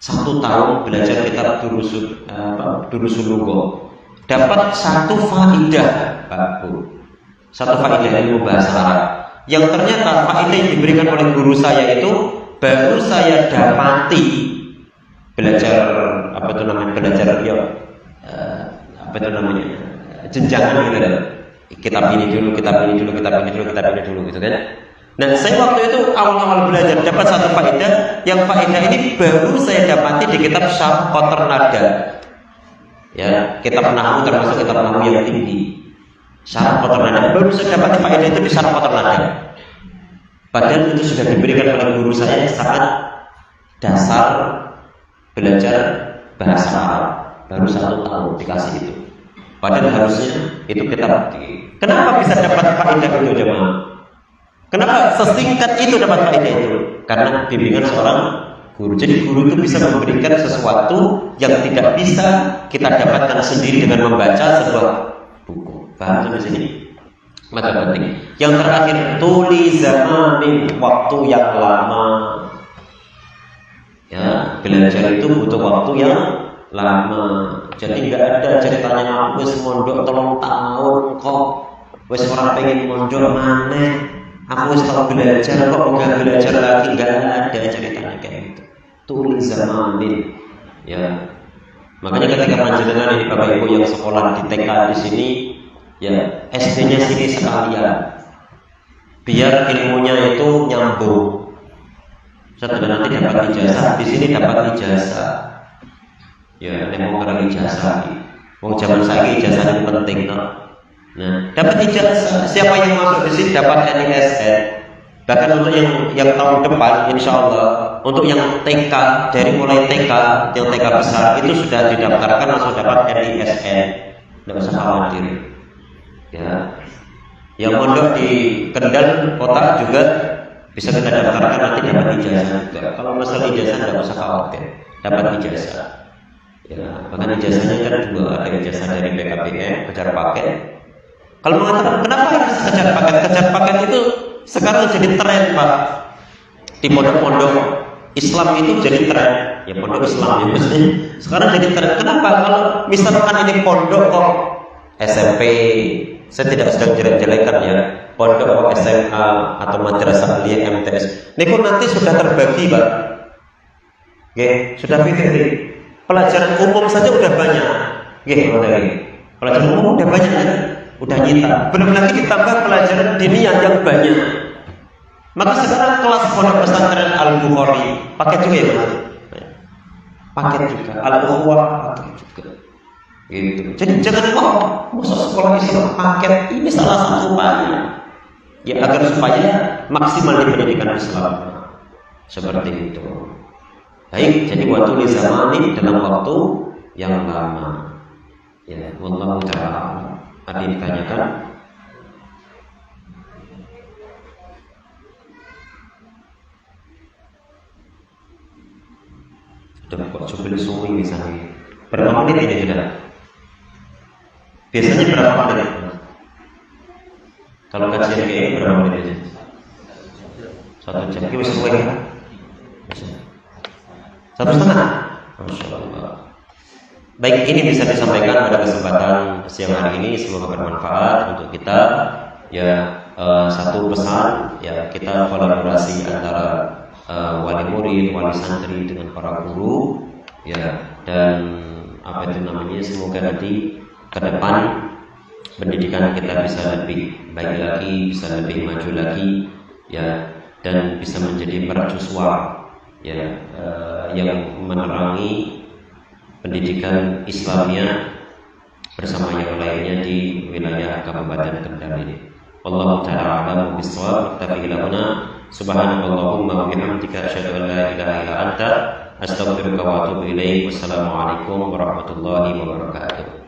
1 tahun belajar kitab Durusul Lugha, dapat satu faidah, Pak Bu. Satu faidah ilmu bahasa Arab. Yang ternyata faidah yang diberikan oleh guru saya itu baru saya dapati belajar jenjangan gitu kan. Kitab ini dulu gitu kan. Nah, saya waktu itu awal-awal belajar dapat satu faedah, yang faedah ini baru saya dapati di kitab Syarh Qatar Nada. Ya, kitab nahwu termasuk kitab nahwu yang tinggi. Syarh Qatar Nada baru saya dapati faedah itu di Syarh Qatar Nada. Padahal itu sudah diberikan oleh guru saya saat dasar belajar bahasa Arab, baru 1 tahun dikasih itu. Padahal harusnya itu kita bukti. Kenapa bisa dapat faedah itu jemaah? Kenapa sesingkat itu dapat faedah itu? Karena bimbingan seorang guru. Jadi guru itu bisa memberikan sesuatu yang tidak bisa kita dapatkan sendiri dengan membaca sebuah buku. Paham sampai sini? Maka penting. Yang terakhir, tuli zamanin, waktu yang lama. Ya, belajar itu butuh waktu yang lama. Jadi nggak ada ceritanya aku wis mondok 3 tahun kok wis ora pengen mondok maneh. Aku wis tau belajar kok enggak belajar lagi, nggak ada ceritanya kayak gitu. Tuli zamanin. Ya. Makanya ketika panjenengan ini Bapak Ibu yang sekolah di TK di sini, ya SD-nya sini sekalian. Biar ilmunya itu nyambung. Setelah nanti dapat ijazah, di sini dapat ijazah. Ya, mau ngarang ijazah. Wong zaman saiki ijazah itu penting, no? Nah, dapat ijazah. Siapa yang masuk di sini dapat NISN. Bahkan untuk yang tahun depan, insya Allah, untuk yang TK dari mulai TK, yang TK besar itu sudah didaftarkan langsung dapat NISN. Tidak usah khawatir. Ya, yang mondok di Kendal kota juga bisa kita daftarkan nanti dapat ijazah juga. Kalau masalah ijazah tidak usah khawatir, dapat ijazah. Ya, bahkan ijazahnya kan juga ada ijazah dari BKPM, kejar paket. Kalau mengatakan kenapa harus kejar paket? Kejar paket itu sekarang jadi tren, Pak. Di pondok-pondok Islam itu jadi tren. Ya pondok Islam ya maksudnya. Sekarang jadi tren. Kenapa? Kalau misalkan ini pondok kok SMP, saya tidak sedang jelek-jelekan ya, pondok kok SMA atau madrasah aliyah MTS. Ini kok nanti sudah terbagi, Pak. Oke, sudah pilih. Pelajaran umum saja udah banyak. Pelajaran umum udah banyak ya? Udah nyita. Belum lagi ditambah pelajaran diniyah yang banyak. Maka sekarang kelas pondok pesantren Al-Bukhari paket juga ya, Mas? Paket juga. Al-Ukhwah paket juga. Gitu. Jadi jangan masuk sekolah Islam paket. Ini salah satu upaya. Ya agar supaya maksimal di pendidikan Islam. Seperti itu. Baik, jadi waktu di zamani dalam waktu yang lama. Ya, wallahu ta'ala. Ada yang ditanyakan? Sudah kok coba semua misalnya. Berapa menit ini sudah? Biasanya berapa menit? Kalau kajian kayak berapa menit aja? 1 jam. Kita sesuai kan? 1,5. Masya Allah. Baik, ini bisa disampaikan pada kesempatan siang hari ini. Semoga bermanfaat untuk kita. Ya, satu pesan, ya kita kolaborasi antara wali murid, wali santri dengan para guru. Ya, dan apa itu namanya? Semoga nanti ke depan pendidikan kita bisa lebih baik lagi, bisa lebih maju lagi, ya, dan bisa menjadi mercusuar. Ya, yang menerangi pendidikan Islamnya bersama yang lainnya di wilayah Kabupaten Kendal ini. Wallahu ta'ala a'lamu bis-shawab. Tafi ilahuna subhanakallahumma wa bihamdika asyhadu an la ilaha illa anta astaghfiruka wa atubu ilaik. Wassalamualaikum warahmatullahi wabarakatuh.